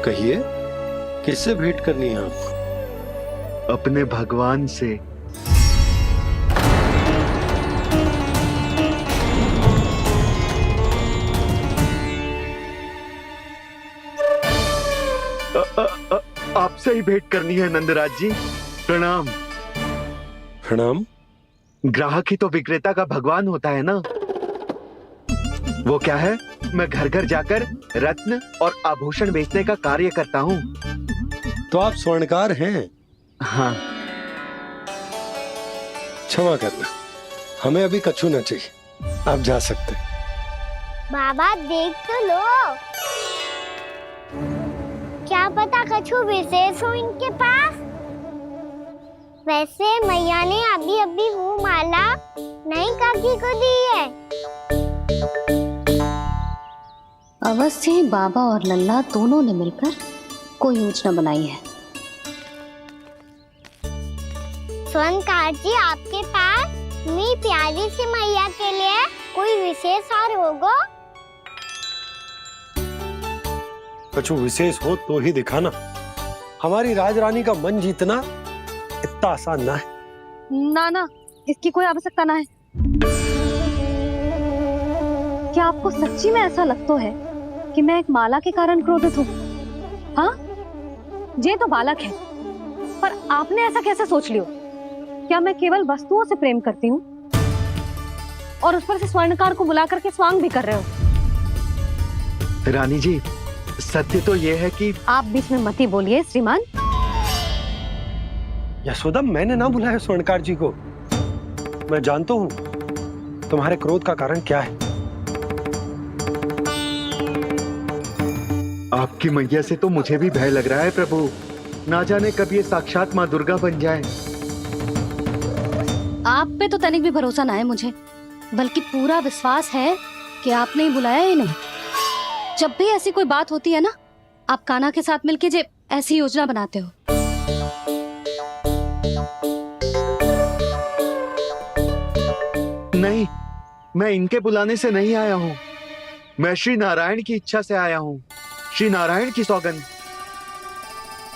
कहिए, किससे भेंट करनी है आपको? अपने भगवान से। आपसे ही भेंट करनी है नंदराज जी। प्रणाम। प्रणाम। ग्राहक ही तो विक्रेता का भगवान होता है ना। वो क्या है, मैं घर घर जाकर रत्न और आभूषण बेचने का कार्य करता हूँ। तो आप स्वर्णकार हैं? हाँ। क्षमा करना, हमें अभी कछु न चाहिए, आप जा सकते हैं। बाबा देख तो लो, क्या पता कछु विशेष हो इनके पास। वैसे मैया ने अभी अभी वो माला नई काकी को दी है। अवश्य ही बाबा और लल्ला दोनों ने मिलकर कोई योजना बनाई है। स्वर्णकार जी, आपके पास मेरी प्यारी सी मैया के लिए कोई विशेष हार होगा? कछु विशेष हो तो ही दिखाना। हमारी राजरानी का मन जीतना इतना आसान ना है। ना ना, इसकी कोई आवश्यकता ना है। क्या आपको सच्ची में ऐसा लगता है कि मैं एक माला के कारण क्रोधित हूँ? हाँ, ये तो बालक है, पर आपने ऐसा कैसे सोच लियो? क्या मैं केवल वस्तुओं से प्रेम करती हूँ और उस पर से स्वर्णकार को बुला करके स्वांग भी कर रहे हो? रानी जी, सत्य तो ये है कि आप बीच में मत ही बोलिए श्रीमान। यशोदा, मैंने ना बुलाया स्वर्णकार जी को। मैं जानता हूँ तुम्हारे क्रोध का कारण क्या है। आपकी मैया से तो मुझे भी भय लग रहा है प्रभु। ना जाने कब ये साक्षात माँ दुर्गा बन जाए। आप पे तो तनिक भी भरोसा ना है मुझे, बल्कि पूरा विश्वास है कि आपने ही बुलाया ही नहीं। जब भी ऐसी कोई बात होती है ना, आप कान्हा के साथ मिलके जे ऐसी योजना बनाते हो। नहीं, मैं इनके बुलाने से नहीं आया हूँ। मैं श्री नारायण की इच्छा से आया हूँ। श्री नारायण की सौगंध।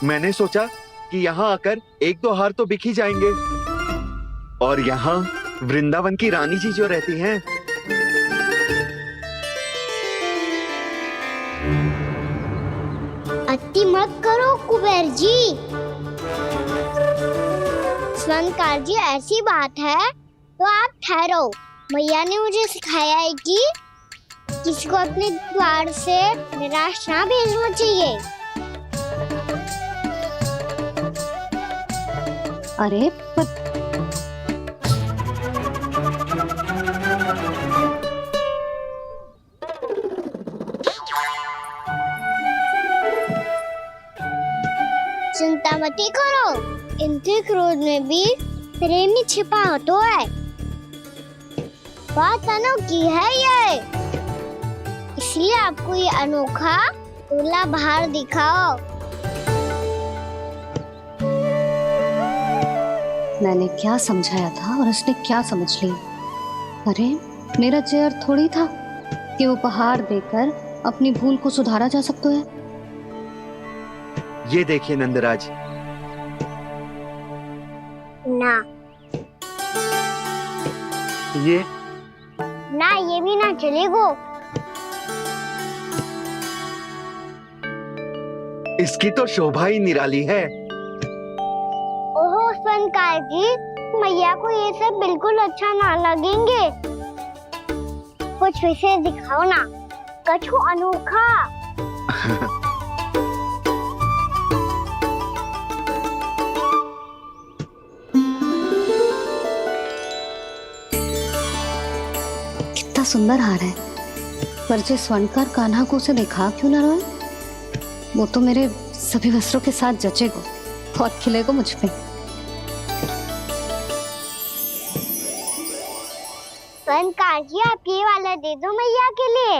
मैंने सोचा कि यहाँ आकर एक दो हार तो बिक ही जाएंगे। और यहाँ वृंदावन की रानी जी जो रहती हैं, अति मत करो कुबेर जी। स्वर्णकार जी, ऐसी बात है तो आप ठहरो। मैया ने मुझे सिखाया है कि किसी को अपने द्वार से निराश ना भेजना चाहिए। अरे पर चिंता मत करो, इनके क्रोध में भी प्रेम ही छिपा होता है। बात अनोखी है ये, इसलिए आपको ये अनोखा दूल्हा बाहर दिखाओ। मैंने क्या समझाया था और उसने क्या समझ लिया? अरे मेरा चेयर थोड़ी था कि उपहार देकर अपनी भूल को सुधारा जा सकता है। ये देखिए नंदराज। ना ये ना, ये भी ना चलेगो। इसकी तो शोभा ही निराली है। ओहो स्वर्णकार जी, मैया को ये सब बिल्कुल अच्छा ना लगेंगे। कुछ विशेष दिखाओ ना, कछु अनोखा। कितना सुंदर हार है, पर जो स्वर्णकार कान्हा को उसे देखा क्यों ना रोए? वो तो मेरे सभी वस्त्रों के साथ जचेगा, बहुत खिलेगा मुझ पे। स्वर्णकार जी, आप ये वाला दे दो मैया के लिए।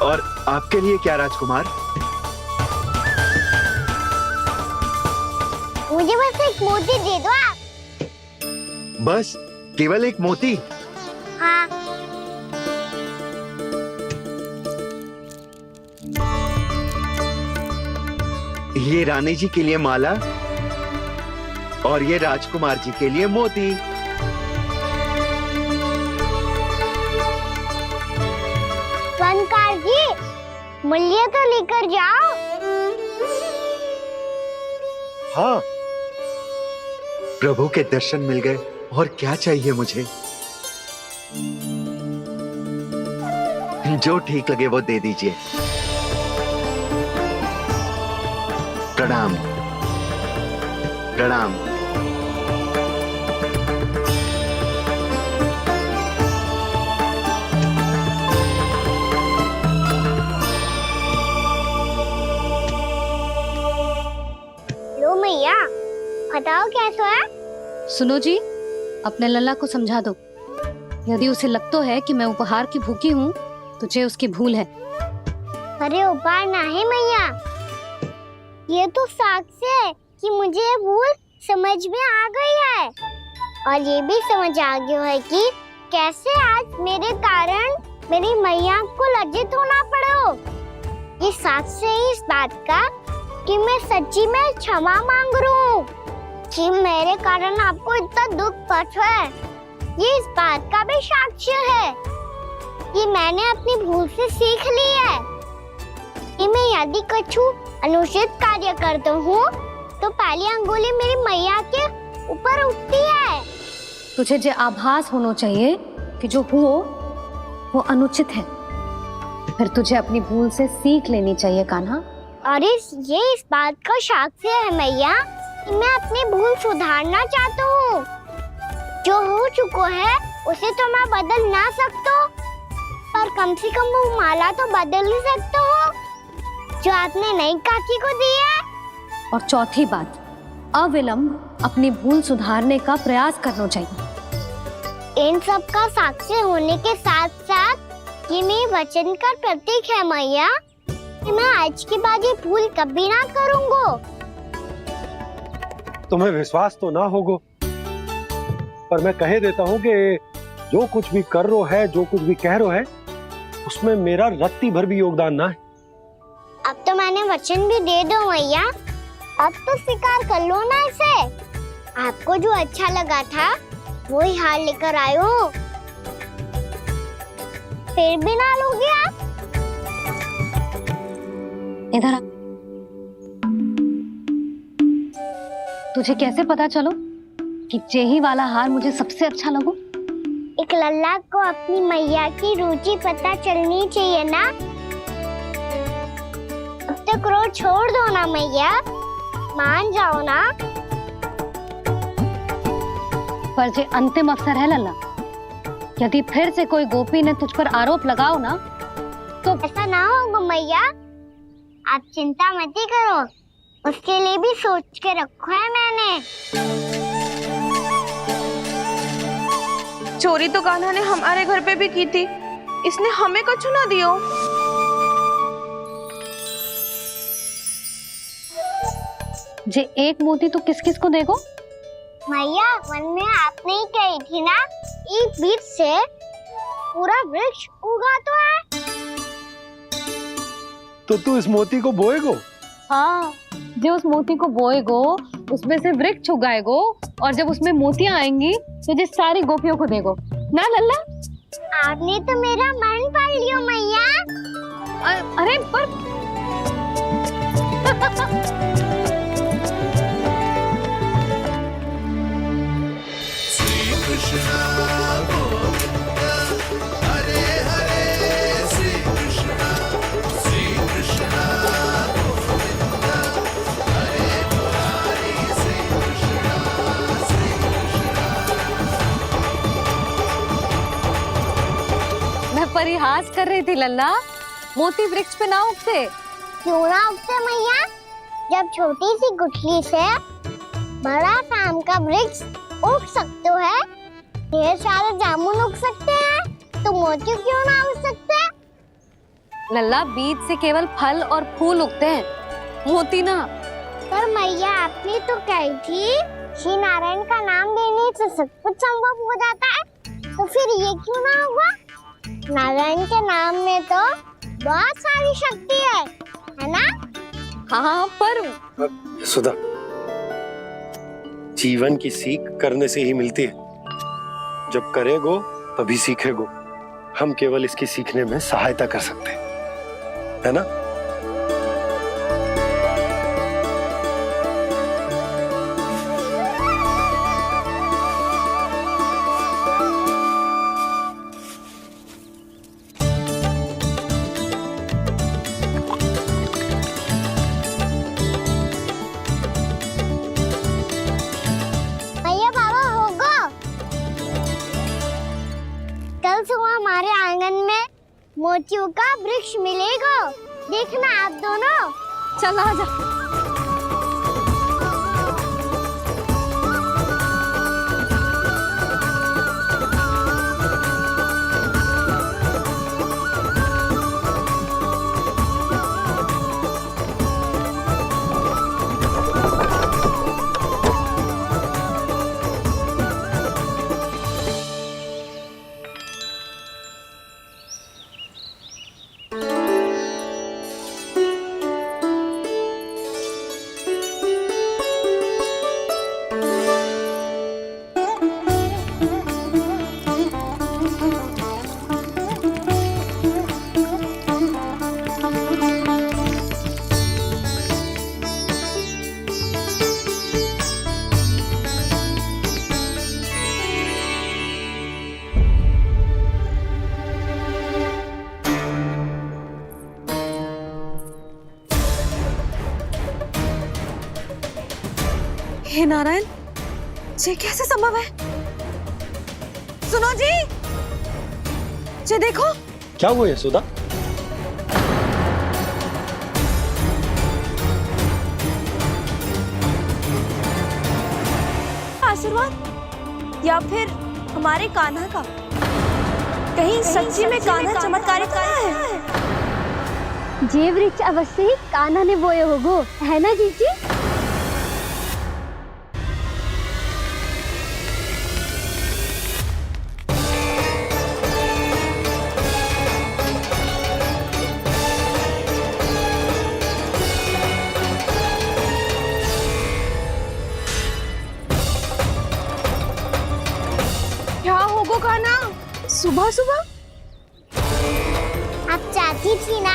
और आपके लिए क्या राजकुमार? मुझे बस एक मोती दे दो आप। बस केवल एक मोती? हाँ। ये रानी जी के लिए माला और ये राजकुमार जी के लिए मोती। फनकार जी, मूल्य तो लेकर जाओ। हाँ, प्रभु के दर्शन मिल गए, और क्या चाहिए मुझे? जो ठीक लगे वो दे दीजिए। प्रणाम प्रणाम। लो मैया, बताओ कैसा है? सुनो जी, अपने लल्ला को समझा दो। यदि उसे लगता है कि मैं उपहार की भूखी हूँ तो ये उसकी भूल है। अरे उपहार ना है मैया, ये तो साक्ष्य है कि मुझे ये भूल समझ में आ गई है, और ये भी समझ आ गया है कि कैसे आज मेरे कारण मेरी मैया को लज्जित होना पड़ो। ये साक्ष्य है इस बात का कि मैं सच्ची में क्षमा मांग रहा हूँ कि मेरे कारण आपको इतना दुख पहुंचा है। ये इस बात का भी साक्ष्य है कि मैंने अपनी भूल से सीख ली है कि मैं यदि कुछ अनुचित कार्य करता हूँ तो पहली अंगुली मेरी मैया के ऊपर उठती है। तुझे जो आभास होना चाहिए कि जो हुआ वो अनुचित है, फिर तुझे अपनी भूल से सीख लेनी चाहिए कान्हा। और ये इस बात का साक्ष्य है मैया कि मैं अपनी भूल सुधारना चाहता हूँ। जो हो चुका है उसे तो मैं बदल ना सकता, पर कम से कम वो माला तो बदल ही सकता हूँ जो आपने नई काकी को दी है। और चौथी बात, अविलंब अपनी भूल सुधारने का प्रयास करना चाहिए। इन सब का साक्षी होने के साथ साथ ये मेरे वचन का प्रतीक है मैया कि मैं आज के बाद ये भूल कभी ना करूँगा। तुम्हें विश्वास तो ना होगो, पर मैं कह देता हूँ कि जो कुछ भी कर रो है, जो कुछ भी कह रो है, उसमें मेरा रत्ती भर भी योगदान ना है। अब तो मैंने वचन भी दे दो मैया, अब तो स्वीकार कर लो ना इसे। आपको जो अच्छा लगा था वो ही हार लेकर आयो, फिर भी ना लोगे आप? इधर आ। तुझे कैसे पता चलो कि जेही वाला हार मुझे सबसे अच्छा लगो? एक लल्ला को अपनी मैया की रुचि पता चलनी चाहिए ना। अब तक क्रोध छोड़ दो ना मैया, मान जाओ ना। पर जे अंतिम अवसर है लल्ला, यदि फिर से कोई गोपी ने तुझ पर आरोप लगाओ ना तो ऐसा ना होगा मैया, आप चिंता मत ही करो, उसके लिए भी सोच के रखा है मैंने। चोरी तो कान्हा ने हमारे घर पे भी की थी, इसने हमें कुछ ना दियो। जे एक मोती तो किस किस को देगो? मैया, मन में आपने ही कही थी ना, एक बीज से पूरा वृक्ष उगा तो है। तो तू इस मोती को बोएगो? हाँ, जो उस मोती को बोएगो उसमें से वृक्ष उगाएगो, और जब उसमें मोतियां आएंगी तो जो सारी गोपियों को देगो ना लल्ला। आपने तो मेरा मन पढ़ लियो मैया। अरे पर परिहास कर रही थी लल्ला, मोती वृक्ष पे ना उगते। क्यों ना उगते मैया? जब छोटी सी गुठली से बड़ा आम का वृक्ष उग सकते है, ढेर सारे जामुन उग सकते हैं, तो मोती क्यों ना उग सकते? लल्ला, बीज से केवल फल और फूल उगते हैं, मोती ना। पर मैया आपने तो कही थी श्री नारायण का नाम लेने से सब कुछ संभव हो जाता है, तो फिर ये क्यों ना हुआ? नारायण के नाम में तो बहुत सारी शक्ति है ना? हाँ पर सुधा, जीवन की सीख करने से ही मिलती है। जब करेगो तभी सीखेगो। हम केवल इसकी सीखने में सहायता कर सकते हैं, है ना? भैया बाबा होगो, कल सुबह हमारे आंगन में मोतियों का वृक्ष मिलेगा। देखना आप दोनों। चल आ जा। हे नारायण, ये कैसे संभव है? सुनो जी, ये देखो। क्या हुआ यशोदा? आशीर्वाद या फिर हमारे कान्हा का? कहीं सच्ची में कान्हा चमत्कारित तो नहीं है? जे वृक्ष अवश्य ही कान्हा ने बोए होगो, है ना जीजी? क्या होगो कान्हा सुबह सुबह? आप चाहती थी ना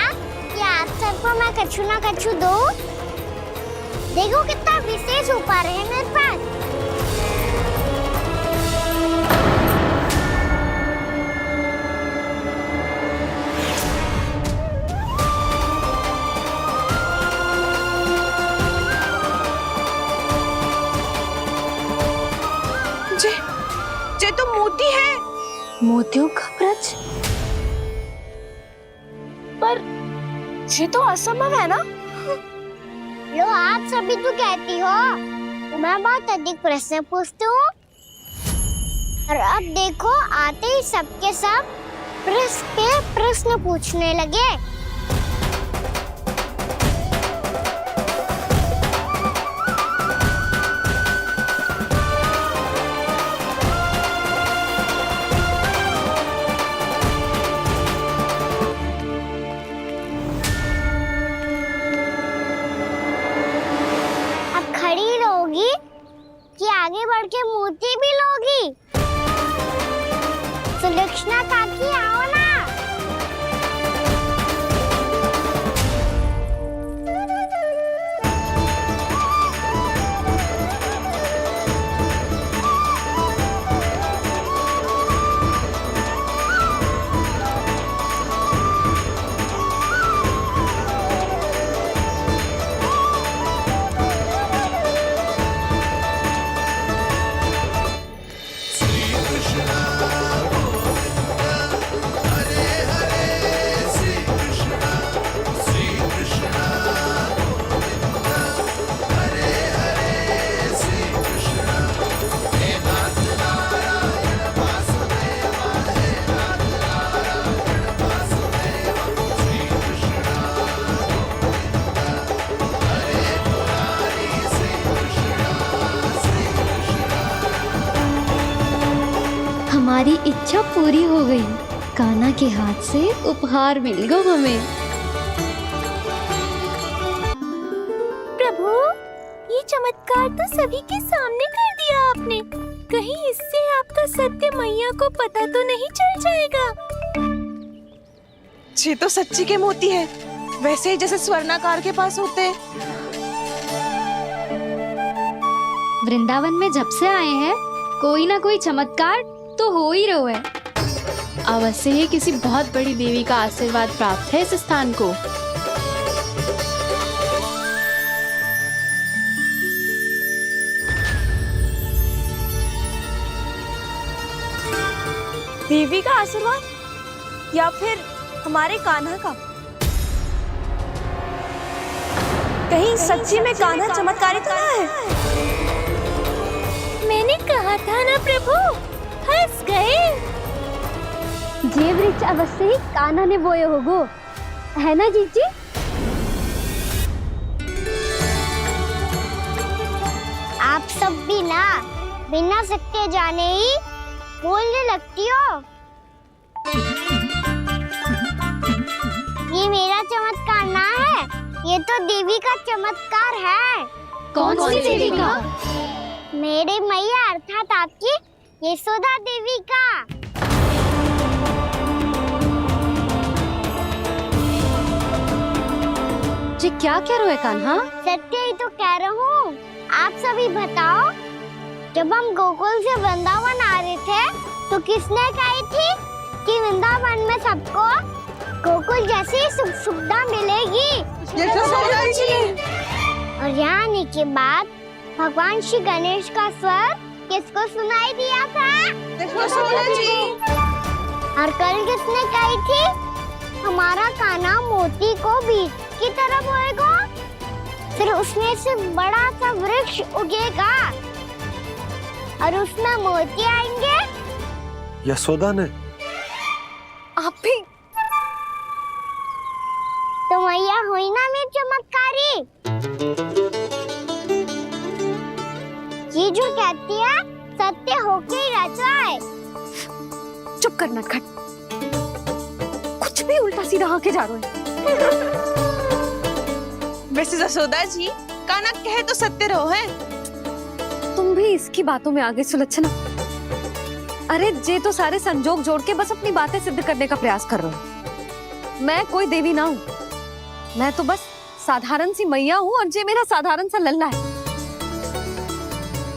कि आज सबको मैं कछु ना कछु दूं? देखो कितना विशेष उपहार है मेरे पास। ये तो मोती है। मोतियों का ब्रज? पर ये तो असंभव है ना? लो आप सभी तो कहती हो, मैं बहुत अधिक प्रश्न पूछती हूँ, और अब देखो आते ही सबके सब प्रश्न पे प्रश्न पूछने लगे। खड़ी रहोगी कि आगे बढ़ के मोती भी लोगी? सुलक्षणा काकी आओ ना। हमारी इच्छा पूरी हो गई। कान्हा के हाथ से उपहार मिल गया हमें। प्रभु, ये चमत्कार तो सभी के सामने कर दिया आपने। कहीं इससे आपका सत्य मैया को पता तो नहीं चल जाएगा? ये तो सच्ची के मोती है, वैसे ही जैसे स्वर्णाकार के पास होते हैं। वृंदावन में जब से आए हैं कोई ना कोई चमत्कार तो हो ही रहा है। अवश्य ही किसी बहुत बड़ी देवी का आशीर्वाद प्राप्त है इस स्थान को। देवी का आशीर्वाद या फिर हमारे कान्हा का? कहीं सच्ची में कान्हा चमत्कारी तो ना है? मैंने कहा था ना प्रभु, हंस गए। ये वृक्ष अवश्य ही कान्हा ने बोए होगो, है ना जीजी? आप सब भी ना बिना सत्य जाने ही बोलने लगती हो। ये मेरा चमत्कार ना है, ये तो देवी का चमत्कार है। कौन सी देवी का? मेरे मैया अर्थात आपकी यशोदा देवी का। जी क्या कह रहे हो कान्हा? सत्य ही तो कह रहा हूँ। आप सभी बताओ, जब हम गोकुल से वृंदावन आ रहे थे तो किसने कही थी कि वृंदावन में सबको गोकुल जैसी सुख सुविधा मिलेगी? यशोदा जी। और यहाँ आने के बाद भगवान श्री गणेश का स्वर किसको सुनाई दिया था? यशोदा जी। और कल किसने कही थी हमारा कान्हा मोती को बीज की तरह बोएगा, फिर उसमें से बड़ा सा वृक्ष उगेगा और उसमें मोती आएंगे? यशोदा ने? आप भी? तो मैया हुई ना मेरी चमत्कारी। ये जो कहती है सत्य होके ही रहता है। चुप करना खट, कुछ भी उल्टा सीधा आके जा रहे हैं। वैसे यशोदा जी, कान्हा कहे तो सत्य रहो है। तुम भी इसकी बातों में आगे सुलझना। अरे जे तो सारे संजोग जोड़ के बस अपनी बातें सिद्ध करने का प्रयास कर रहे हो। मैं कोई देवी ना हूँ, मैं तो बस साधारण सी मैया हूँ और जे मेरा साधारण सा लल्ला है।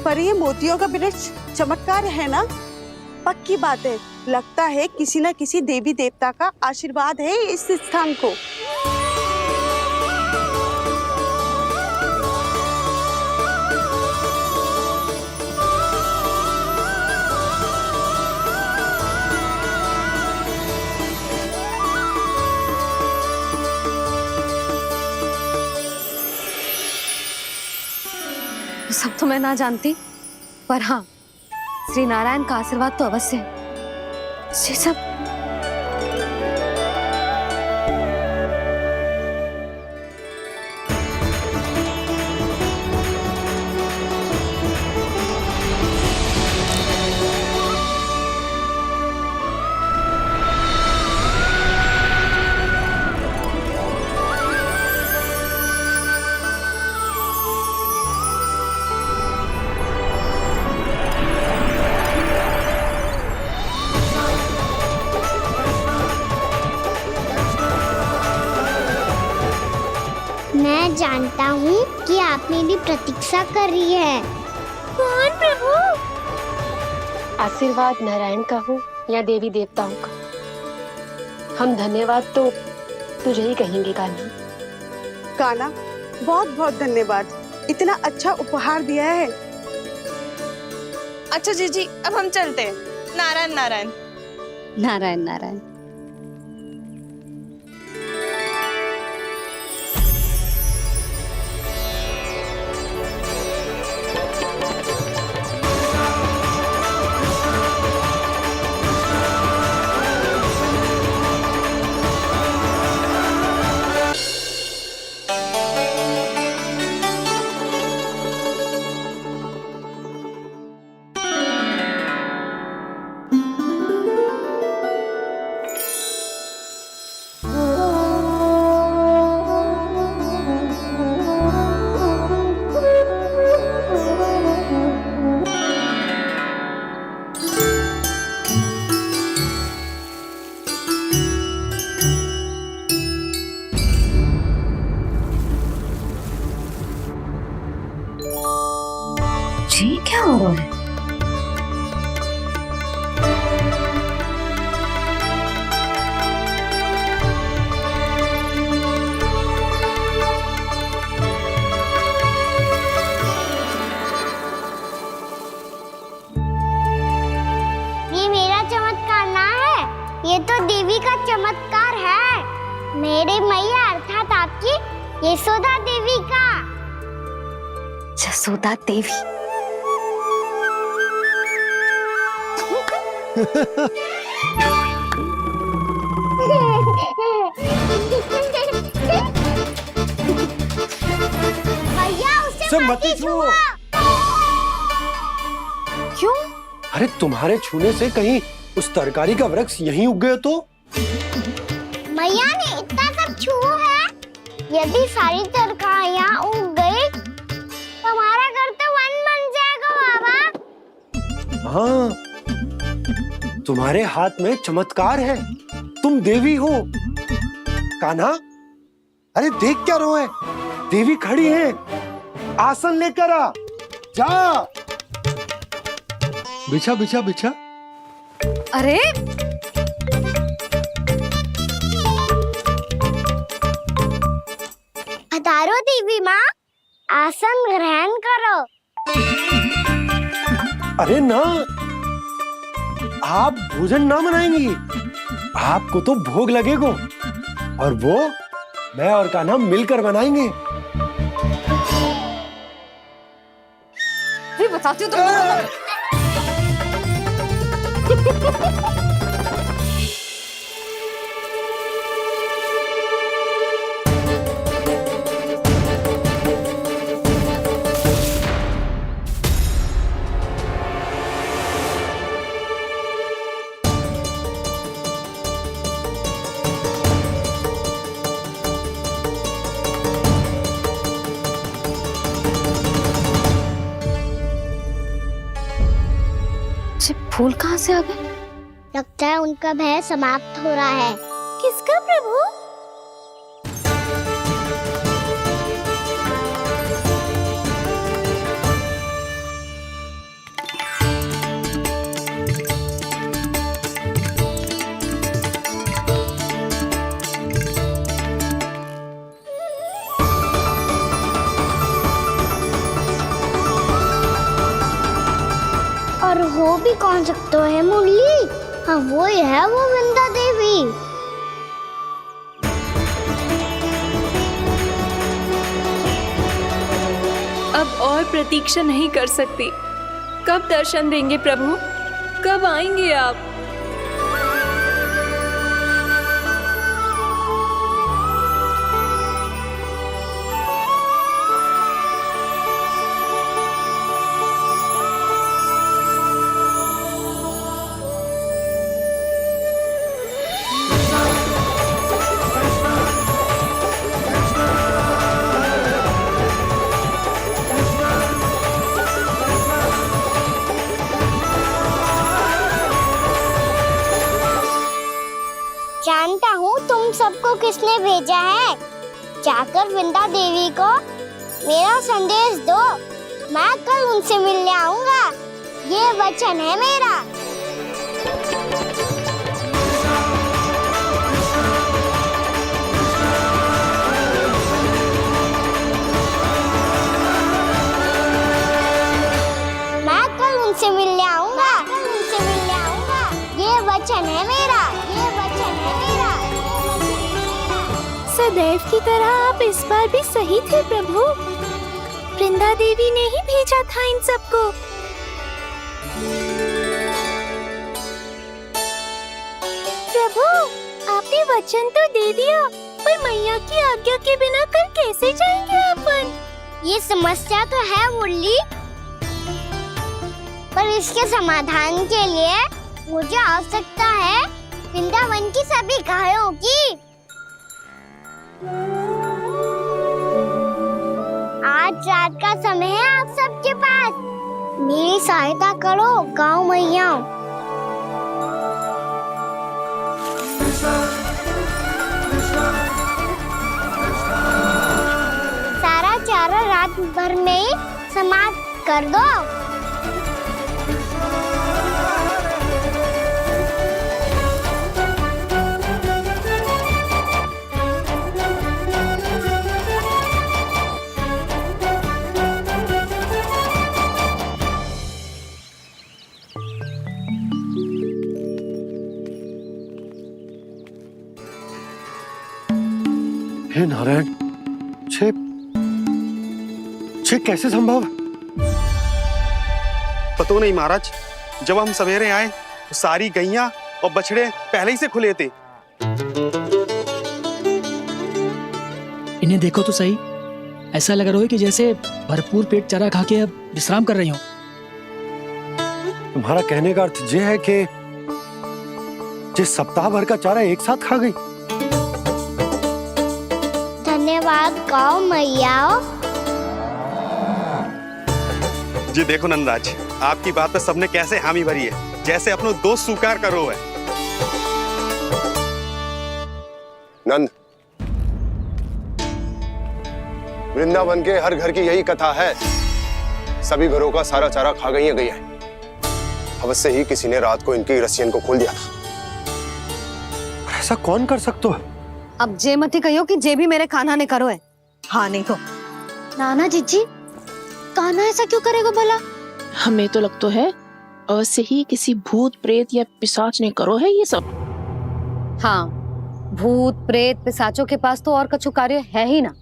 पर ये मोतियों का वृक्ष चमत्कार है ना? पक्की बात है, लगता है किसी न किसी देवी देवता का आशीर्वाद है इस स्थान को। सब तो मैं ना जानती, पर हाँ, श्री नारायण का आशीर्वाद तो अवश्य है। ये सब मैं जानता हूँ कि आप मेरी प्रतीक्षा कर रही है। कौन प्रभु? आशीर्वाद नारायण का हो या देवी देवताओं का, हम धन्यवाद तो तुझे ही कहेंगे कान्हा। कान्हा, बहुत बहुत धन्यवाद, इतना अच्छा उपहार दिया है। अच्छा जीजी, अब हम चलते हैं। नारायण नारायण। नारायण नारायण। हो रहा है? ये मेरा चमत्कार ना है, ये तो देवी का चमत्कार है। मेरे मैया अर्थात आपकी यशोदा देवी का। जसोदा देवी। भैया उसे सब मत मत छुओ। छुओ। क्यों? अरे तुम्हारे छूने से कहीं उस तरकारी का वृक्ष यहीं उग गए तो? मैया ने इतना सब छुआ है, यदि सारी तरकारियां उग गई तो हमारा घर तो वन बन जाएगा बाबा। हाँ, तुम्हारे हाथ में चमत्कार है, तुम देवी हो। कान्हा, अरे देख क्या रोए, देवी खड़ी है, आसन लेकर आ, जा। बिछा बिछा बिछा। अरे पधारो देवी माँ, आसन ग्रहण करो। अरे ना, आप भोजन ना बनाएंगी, आपको तो भोग लगेगा और वो मैं और कान्हा मिलकर बनाएंगे। भी बताती हूँ तुमको। फूल कहाँ से आ गए? लगता है उनका भय समाप्त हो रहा है। किसका प्रभु? और हो भी कौन सकता है मुरली? हाँ वो ही है, वो वृंदा देवी। अब और प्रतीक्षा नहीं कर सकती। कब दर्शन देंगे प्रभु? कब आएंगे आप? जानता हूँ तुम सबको किसने भेजा है। जाकर वृंदा देवी को मेरा संदेश दो, मैं कल उनसे मिलने आऊंगा, ये वचन है मेरा। मैं कल उनसे मिलने आऊंगा, ये वचन है मेरा, ये वचन है मेरा। सदैव की तरह आप इस बार भी सही थे प्रभु। वृंदा देवी ने ही भेजा था इन सबको। प्रभु, आपने वचन तो दे दिया, पर मैया की आज्ञा के बिना कल कैसे जाएंगे अपन? ये समस्या तो है मुरली, पर इसके समाधान के लिए मुझे आवश्यकता है वृंदावन की सभी गायों की। आज रात का समय है आप सबके पास, मेरी सहायता करो गाँव मैया। सारा चारा रात भर में ही समाप्त कर दो। हे नारायण, छे छे कैसे संभव? पता नहीं महाराज, जब हम सवेरे आए तो सारी गैया और बछड़े पहले ही से खुले थे। इन्हें देखो तो सही, ऐसा लग रहा है कि जैसे भरपूर पेट चारा खा के अब विश्राम कर रही हो। तुम्हारा कहने का अर्थ यह है कि जिस सप्ताह भर का चारा एक साथ खा गई। धन्यवाद गाओ मैया। जी देखो नंदराज, आपकी बात पे सबने कैसे हामी भरी है, जैसे अपनो दोस्त स्वीकार करो है। नंद, वृंदावन के हर घर की यही कथा है, सभी घरों का सारा चारा खा गई है गैया। अवश्य ही किसी ने रात को इनकी रस्सियन को खोल दिया था। ऐसा कौन कर सकता है? अब जे मती कहियो कि जे भी मेरे कान्हा ने करो है। हाँ नहीं तो नाना जीजी, कान्हा ऐसा क्यों करेगा भला? हमें तो लगता है अवश्य ही किसी भूत प्रेत या पिशाच ने करो है ये सब। हाँ, भूत प्रेत पिशाचों के पास तो और कछु कार्य है ही ना।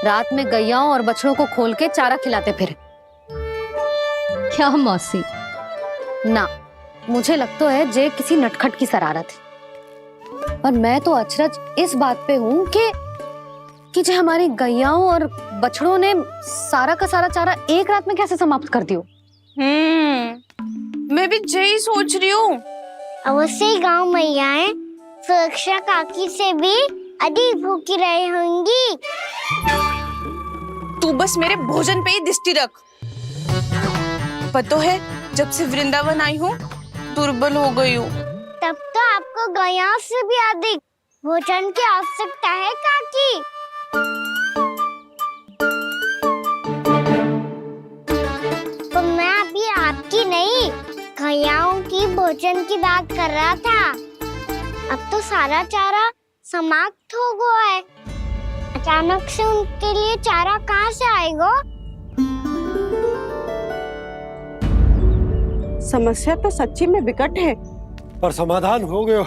रात में गैयाओं और बछड़ों को खोल के चारा खिलाते फिर। क्या मौसी? ना, मुझे लगता है जे किसी नटखट की शरारत है। पर मैं तो अचरज इस बात पे हूँ कि जो हमारी गैयाओं और बछड़ों ने सारा का सारा चारा एक रात में कैसे समाप्त कर दियो। मैं भी यही सोच रही हूँ। अवश्य ही गाँव मैयाएं सुरक्षा काकी से भी अधिक भूखी रही होंगी। तू बस मेरे भोजन पे ही दृष्टि रख। पता है, जब से वृंदावन आई हूँ दुर्बल हो गई हूँ। तब तो आपको गैया से भी अधिक भोजन की आवश्यकता है काकी। तो मैं अभी आपकी नहीं, गैयाओं की भोजन की बात कर रहा था। अब तो सारा चारा समाप्त हो गया है। अचानक से उनके लिए चारा कहाँ से आएगा? समस्या तो सच्ची में विकट है, पर समाधान हो गया।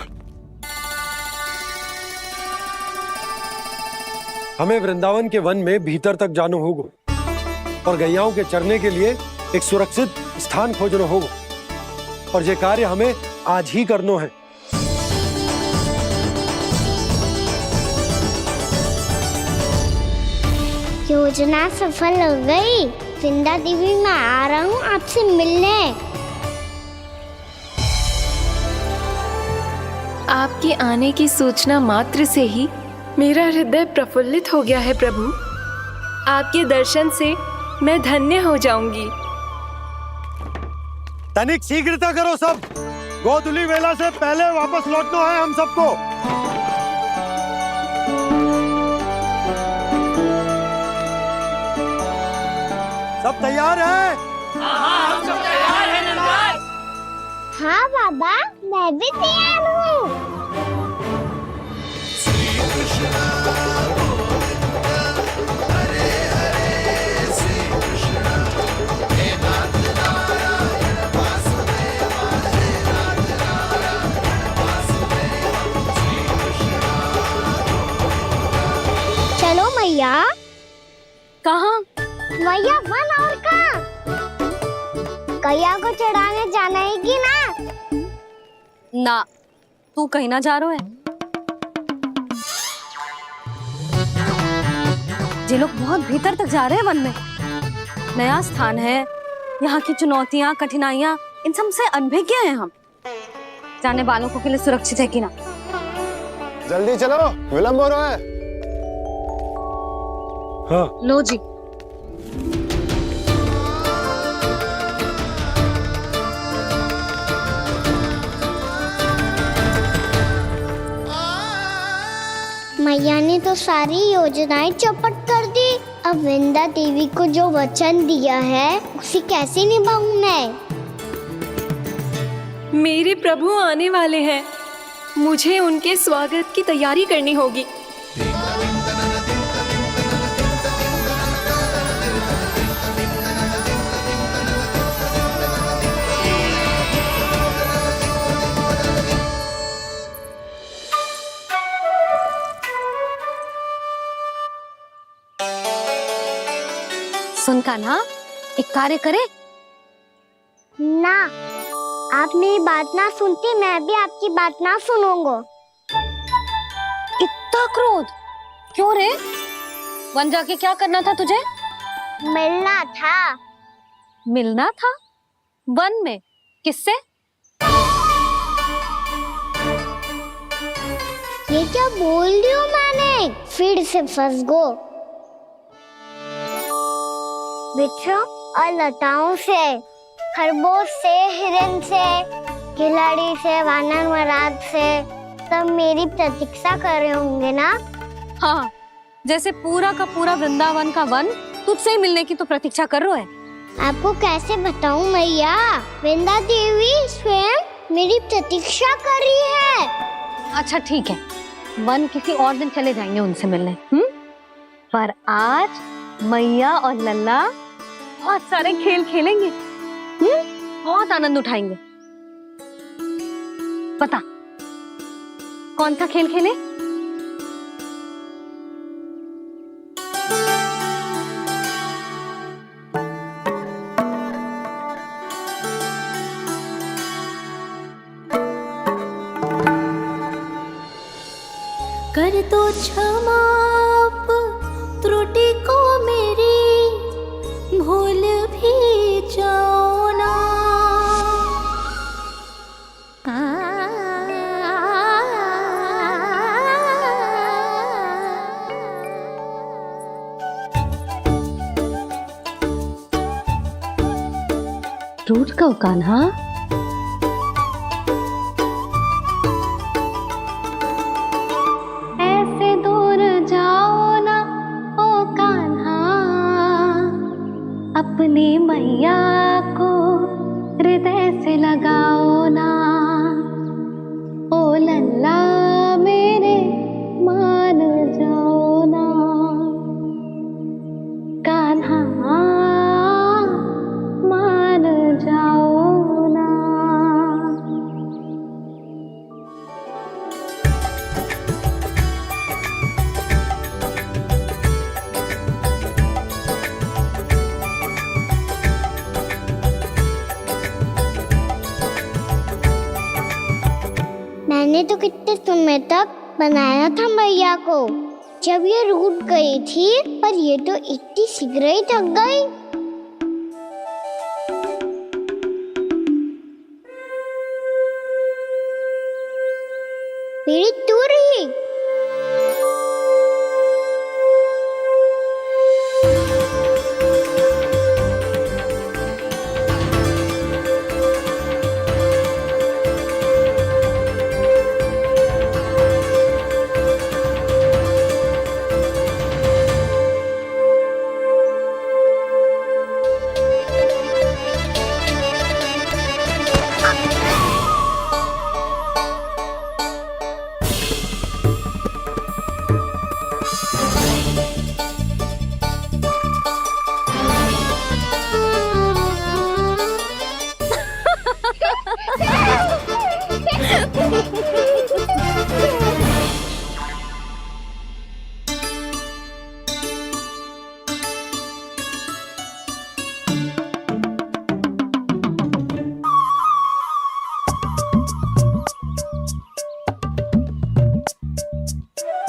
हमें वृंदावन के वन में भीतर तक जाना होगा और गैयाओं के चरने के लिए एक सुरक्षित स्थान खोजना होगा, और ये कार्य हमें आज ही करना है। योजना सफल हो गई। वृंदा देवी, मैं आ रहा हूँ आपसे मिलने। आपके आने की सूचना मात्र से ही मेरा हृदय प्रफुल्लित हो गया है प्रभु। आपके दर्शन से मैं धन्य हो जाऊंगी। तनिक शीघ्रता करो सब, गोधुली वेला से पहले वापस लौटना है हम सबको। सब तैयार है? हाँ, हम सब तैयार हैं नंदराज। हाँ बाबा, मैं भी तैयार हूँ। चलो मैया। कहाँ? मैया वन और कहाँ? गैया को चढ़ाने जाना है कि ना? ना, तू कहीं ना जा रहा है। ये लोग बहुत भीतर तक जा रहे हैं वन में। नया स्थान है, यहाँ की चुनौतियाँ कठिनाइयाँ इन सब से अनभिज्ञ हैं हम। जाने वालों को के लिए सुरक्षित है कि ना? जल्दी चलो, विलंब हो रहा है। हाँ। लो जी। मैया ने तो सारी योजनाएं चौपट कर दी। अब वृंदा देवी को जो वचन दिया है उसे कैसे निभाऊं मैं? मेरे प्रभु आने वाले हैं, मुझे उनके स्वागत की तैयारी करनी होगी। सुन कान्हा, एक कार्य करे ना, आप मेरी बात ना सुनती, मैं भी आपकी बात ना सुनूंगा। इतना क्रोध क्यों रे? वन जाके क्या करना था तुझे? मिलना था। मिलना था? वन में? किससे? ये क्या बोल रही हूँ मैंने? फिर से फंस गो। वृक्षों और लताओं से, खरगोश से, हिरन से, खिलाड़ी से, वानर महाराज से, सब मेरी प्रतीक्षा कर रहे होंगे ना? हाँ, जैसे पूरा का पूरा वृंदावन का वन तुझसे ही मिलने की तो प्रतीक्षा कर रहा है। आपको कैसे बताऊं मैया? वृंदा देवी स्वयं मेरी प्रतीक्षा कर रही है। अच्छा ठीक है, वन किसी और दिन चले जाएंगे उनसे मिलने। पर आज मैया और लल्ला बहुत सारे खेल खेलेंगे। बहुत आनंद उठाएंगे। बता कौन सा खेल खेले? कर दो क्षमा त्रुटि को मेरी, भूल भी जाओ ना। टूट गओ कान्हा? ऐसे दूर जाओ ना ओ कान्हा, अपनी मैया को हृदय से लगाओ ना। ओ लल्ला मेरे मान जाओ ना, कान्हा मान जाओ ना। मैंने तो कितने समय तक बनाया था मैया को, जब ये रूठ गई थी, पर ये तो इतनी शीघ्र ही थक गई। मेरी दूर ही।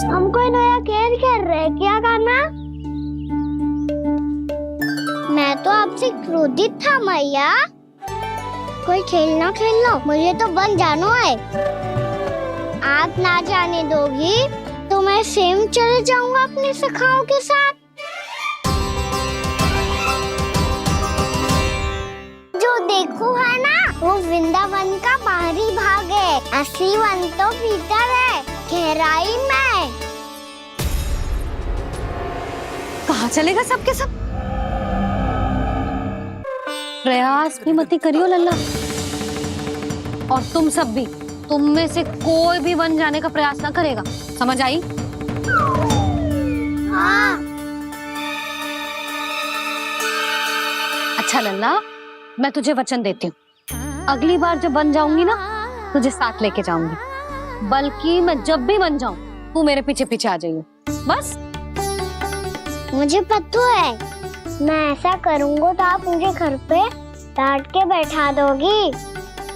हम कोई नया खेल खेल रहे हैं क्या कान्हा? मैं तो आपसे क्रोधित था मैया। कोई खेलना खेलना, मुझे तो वन जाना है। आप ना जाने दोगी तो मैं स्वयं चले जाऊंगा अपने सखाओं के साथ। जो देखो है ना, वो वृंदावन का बाहरी भाग है। असली वन तो भीतर है, गहराई में। कहाँ चलेगा सबके सब? प्रयास भी मत करियो लल्ला। और तुम सब भी, तुम में से कोई भी वन जाने का प्रयास ना करेगा, समझ आई? हाँ। अच्छा लल्ला, मैं तुझे वचन देती हूँ, अगली बार जब वन जाऊंगी ना, तुझे साथ लेके जाऊंगी। बल्कि मैं जब भी वन जाऊं, तू मेरे पीछे पीछे आ जाइयो, बस। मुझे पता है मैं ऐसा करूँगा तो आप मुझे घर पे डांट के बैठा दोगी?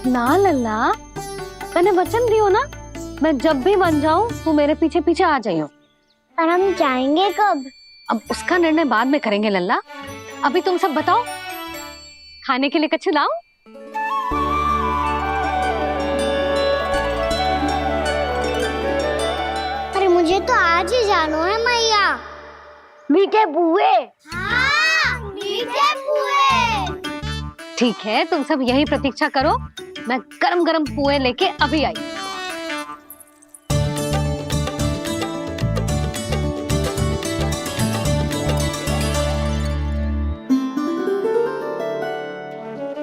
ना लल्ला, मैंने वचन दियो ना, मैं जब भी बन जाऊं तू मेरे पीछे पीछे आ जाइयो। और हम जाएंगे कब? अब उसका निर्णय बाद में करेंगे लल्ला। अभी तुम सब बताओ, खाने के लिए कुछ लाऊं? अरे मुझे तो आज ही जाना है मैया। मीठे पुए। हाँ, मीठे पुए। ठीक है, तुम सब यही प्रतीक्षा करो, मैं गरम गरम पुए लेके अभी आई।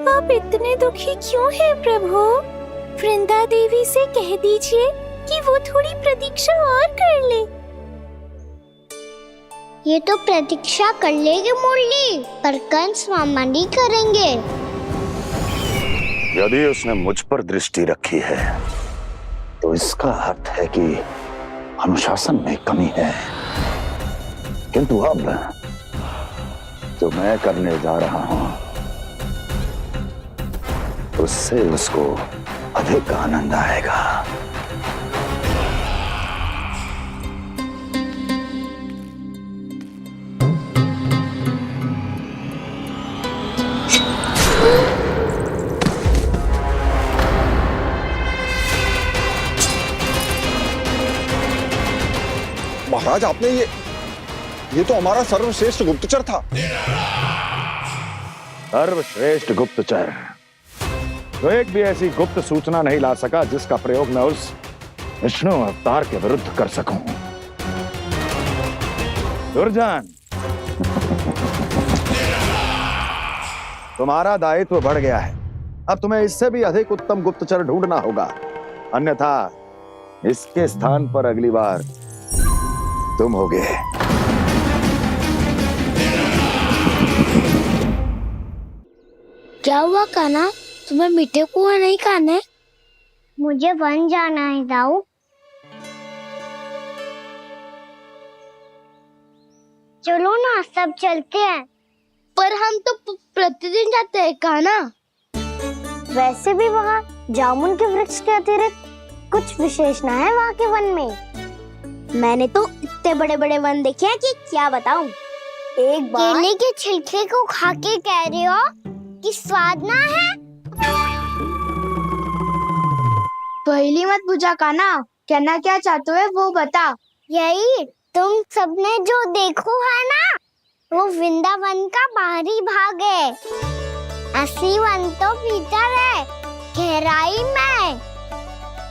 आप इतने दुखी क्यों हैं प्रभु? वृंदा देवी से कह दीजिए कि वो थोड़ी प्रतीक्षा और कर ले। ये तो प्रतीक्षा कर लेगी मुरली, पर कंस मामा नहीं करेंगे। यदि उसने मुझ पर दृष्टि रखी है तो इसका अर्थ है कि अनुशासन में कमी है। किंतु अब जो मैं करने जा रहा हूं उससे उसको अधिक आनंद आएगा। महाराज, आपने ये तो हमारा सर्वश्रेष्ठ गुप्तचर था। सर्वश्रेष्ठ गुप्तचर तो एक भी ऐसी गुप्त सूचना नहीं ला सका जिसका प्रयोग मैं उस विष्णु अवतार के विरुद्ध कर सकूं। दुर्जन, तुम्हारा दायित्व बढ़ गया है। अब तुम्हें इससे भी अधिक उत्तम गुप्तचर ढूंढना होगा, अन्यथा इसके स्थान पर अगली बार तुम होगे। क्या हुआ कान्हा, तुम्हें मीठे पुआ नहीं खाने? मुझे वन जाना है दाऊ। चलो ना, सब चलते हैं। पर हम तो प्रतिदिन जाते हैं कान्हा। वैसे भी वहाँ जामुन के वृक्ष के अतिरिक्त कुछ विशेष ना है वहाँ के वन में। मैंने तो इतने बड़े बड़े वन देखे हैं कि क्या बताऊं। एक बार केले के छिलके को खा के कह रहे हो कि स्वाद ना है? पहली मत बुझा कान्हा, कहना क्या चाहते हो वो बता। यही तुम सबने जो देखो है ना, वो वृंदावन का बाहरी भाग है। असली वन तो भीतर है, गहराई में,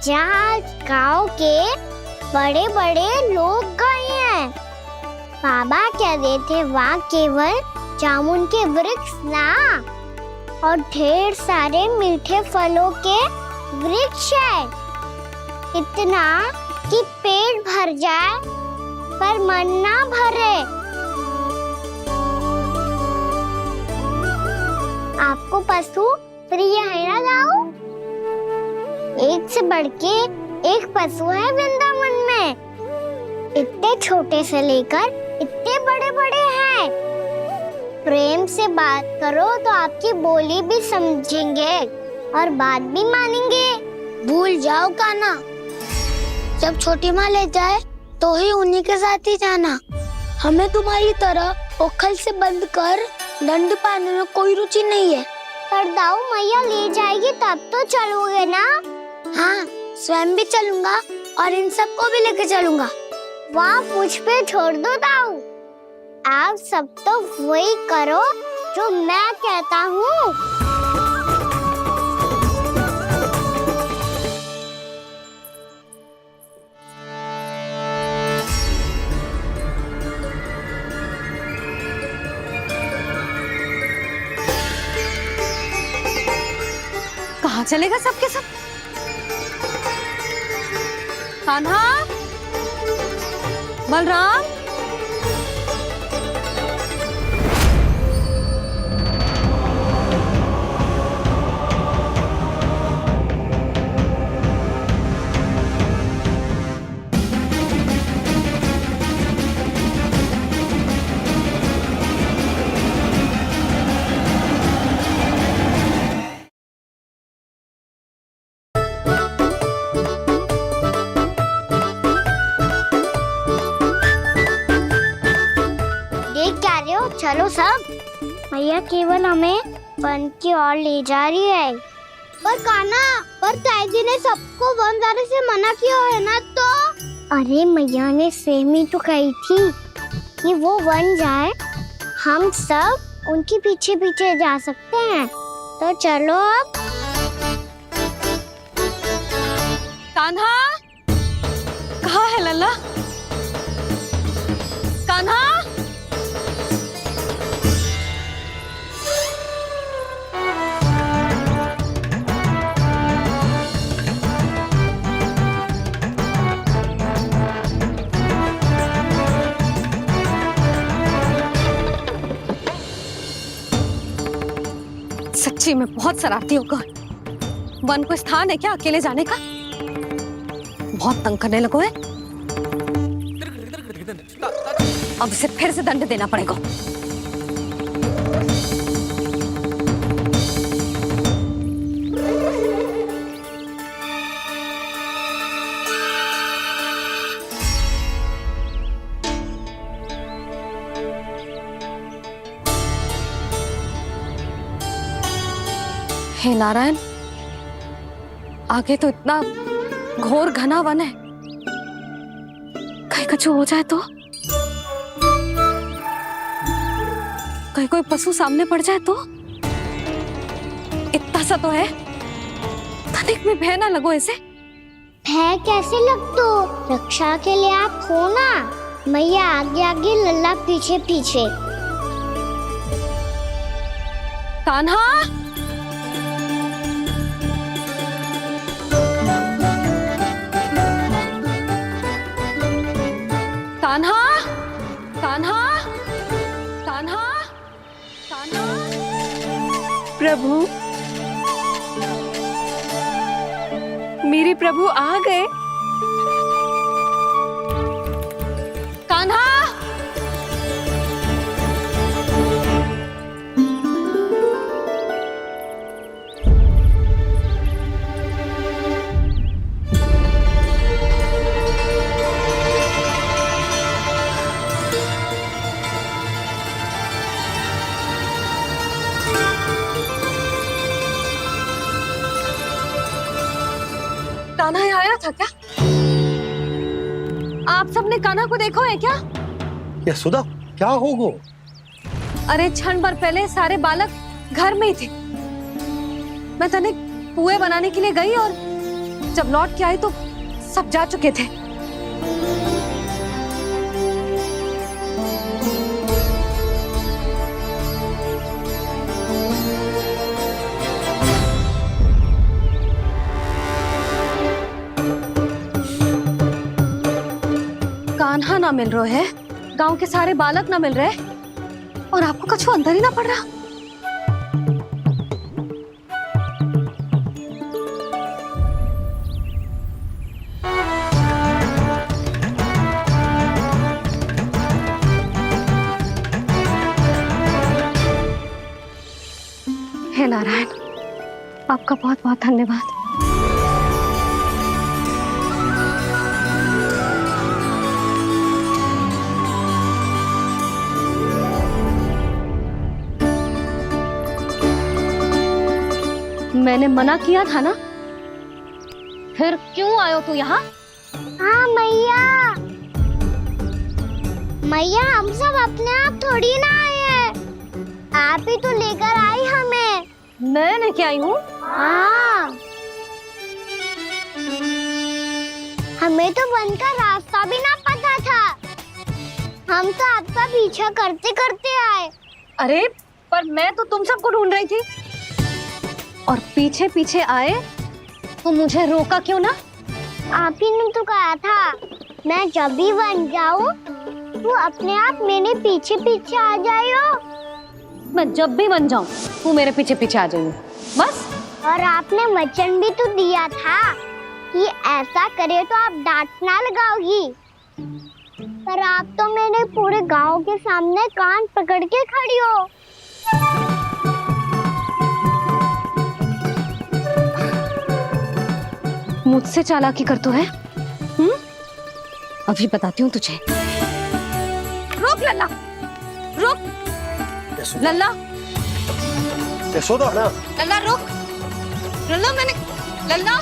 जहाँ गांव के बड़े बड़े लोग गए हैं। बाबा कहते थे वहाँ केवल जामुन के वृक्ष ना, और ढेर सारे मीठे फलों के वृक्ष है। इतना कि पेट भर जाए पर मन ना भरे। आपको पशु प्रिय है ना दाऊ? एक से बढ़ के एक पशु है वृंदावन में। इतने छोटे से लेकर इतने बड़े बड़े हैं। प्रेम से बात करो तो आपकी बोली भी समझेंगे और बात भी मानेंगे। भूल जाओ कान्हा, जब छोटी माँ ले जाए तो ही उन्हीं के साथ ही जाना। हमें तुम्हारी तरह ओखल से बंद कर दंड पाने में कोई रुचि नहीं है। पर दाऊ मैया ले जाएगी तब तो चलोगे ना? हाँ, स्वयं भी चलूंगा और इन सबको भी लेके चलूंगा। वाह, मुझ पे छोड़ दो दाऊ। आप सब तो वही करो जो मैं कहता हूँ। कहाँ चलेगा सबके सब? कान्हा, बलराम, चलो सब। मैया केवल हमें वन की ओर ले जा रही है। पर कान्हा, पर ताईजी ने सबको वन जाने से मना किया है ना तो? अरे मैया ने सेमी तो कही थी कि वो वन जाए, हम सब उनके पीछे पीछे जा सकते हैं। तो चलो अब। कान्हा, कहाँ है लल्ला? कान्हा, सच्ची में बहुत शरारती होकर वन को स्थान है क्या अकेले जाने का? बहुत तंग करने लगो है। अब इसे फिर से दंड देना पड़ेगा। हे नारायण, आगे तो इतना घोर घना वन है, कहीं कुछ हो जाए तो? कहीं कोई पशु सामने पड़ जाए तो? इतना सा तो है, तनिक में भय ना लगो इसे। भय कैसे लग तो? रक्षा के लिए आप हो ना। मैया आगे आगे, लल्ला पीछे पीछे। कान्हा, कान्हा, कान्हा, कान्हा, कान्हा। प्रभु, मेरे प्रभु आ गए। कान्हा, कान्हा यहाँ आया था क्या? आप सबने कान्हा को देखो है क्या? यशोदा, क्या हो गो? अरे क्षण भर पहले सारे बालक घर में ही थे। मैं तनिक पुए बनाने के लिए गई और जब लौट के आई तो सब जा चुके थे। कान्हा ना मिल रहे है, गांव के सारे बालक ना मिल रहे, और आपको कुछ अंदर ही ना पड़ रहा। हे नारायण, आपका बहुत बहुत धन्यवाद। मैंने मना किया था ना, फिर क्यों आयो तू यहाँ? हाँ मैया, मैया हम सब अपने आप थोड़ी ना आए हैं, आप ही तो लेकर आई हमें। मैं लेके आई हूँ? हाँ, हमें तो वन का रास्ता भी ना पता था, हम तो आपका पीछा करते करते आए। अरे पर मैं तो तुम सबको ढूंढ रही थी, और पीछे पीछे आए तो मुझे रोका क्यों ना? आप ही ने तो कहा था मैं जब भी वन जाऊं तू अपने आप मेरे पीछे पीछे आ जाइयो। मैं जब भी बन जाऊं तू मेरे पीछे पीछे आ जाइयो बस। और आपने वचन भी तो दिया था कि ऐसा करे तो आप डांट ना लगाओगी, पर आप तो मेरे पूरे गांव के सामने कान पकड़ के खड़ी हो। मुझसे चालाकी कर तो है? अभी बताती हूँ तुझे। रुक लल्ला, रुक। लल्ला यशोदा ना लल्ला रुक, लल्ला मैंने लल्ला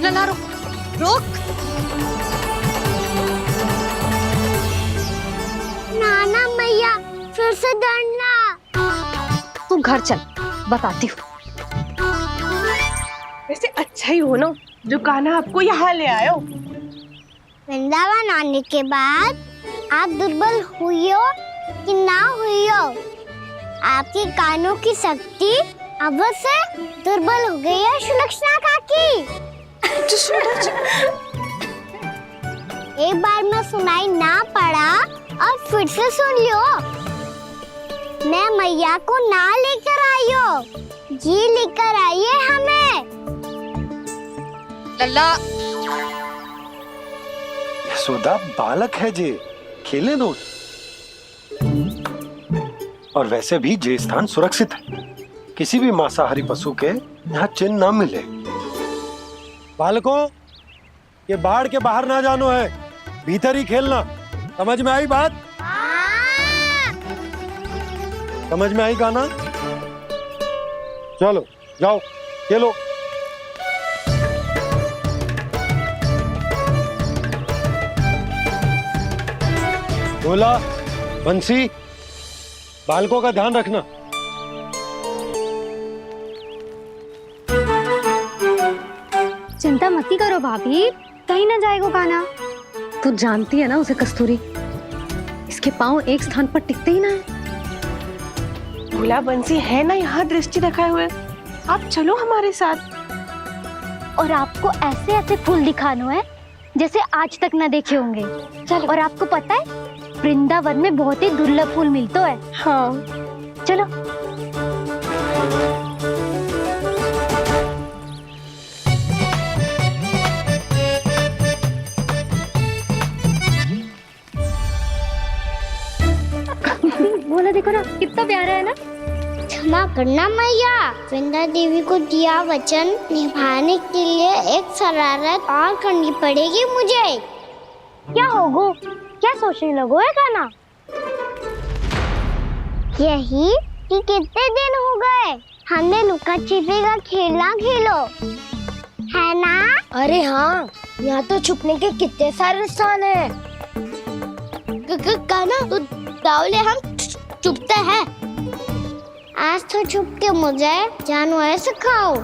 लल्ला रुक रुक। नाना मैया फिर से डरना। तू घर चल, बताती हूँ। वैसे अच्छा ही हो ना जो कान्हा आपको यहाँ ले आयो। वृंदावन आने के बाद आप दुर्बल हुई हो कि ना हुई हो, आपके कानों की शक्ति अब से दुर्बल हो गई है सुलक्षणा काकी। एक बार में सुनाई ना पड़ा और फिर से सुन लियो। मैं मैया को ना लेकर आई हो, जी लेकर आई है हमें। लल्ला यशोदा बालक है जे, खेलने दो। और वैसे भी जे स्थान सुरक्षित है, किसी भी मांसाहारी पशु के यहाँ चिन्ह ना मिले। बालकों, ये बाढ़ के बाहर ना जानो है, भीतर ही खेलना। समझ में आई बात? समझ में आई गाना? चलो जाओ खेलो। बोला बंसी, बालकों का ध्यान रखना। चिंता मत करो भाभी, कहीं ना जाएगा कान्हा। तू जानती है ना उसे कस्तूरी, इसके पाँव एक स्थान पर टिकते ही ना है। भोला बंसी है ना यहाँ दृष्टि रखाए हुए, आप चलो हमारे साथ। और आपको ऐसे ऐसे फूल दिखानो है जैसे आज तक न देखे होंगे। चलो। और आपको पता है वृंदावन में बहुत ही दुर्लभ फूल मिलते हैं। हाँ चलो। बोला देखो ना कितना प्यारा है ना। क्षमा करना मैया, वृंदा देवी को दिया वचन निभाने के लिए एक शरारत और करनी पड़ेगी मुझे। क्या होगो? क्या सोचने लगो है कान्हा? यही कि कितने दिन हो गए हमने लुका छिपी का खेलना खेलो, है ना? अरे हाँ, यहाँ तो छुपने के कितने सारे स्थान है। कान्हा तो दावले हम छुपते हैं। आज तो छुप के मुझे जानवर सिखाओ,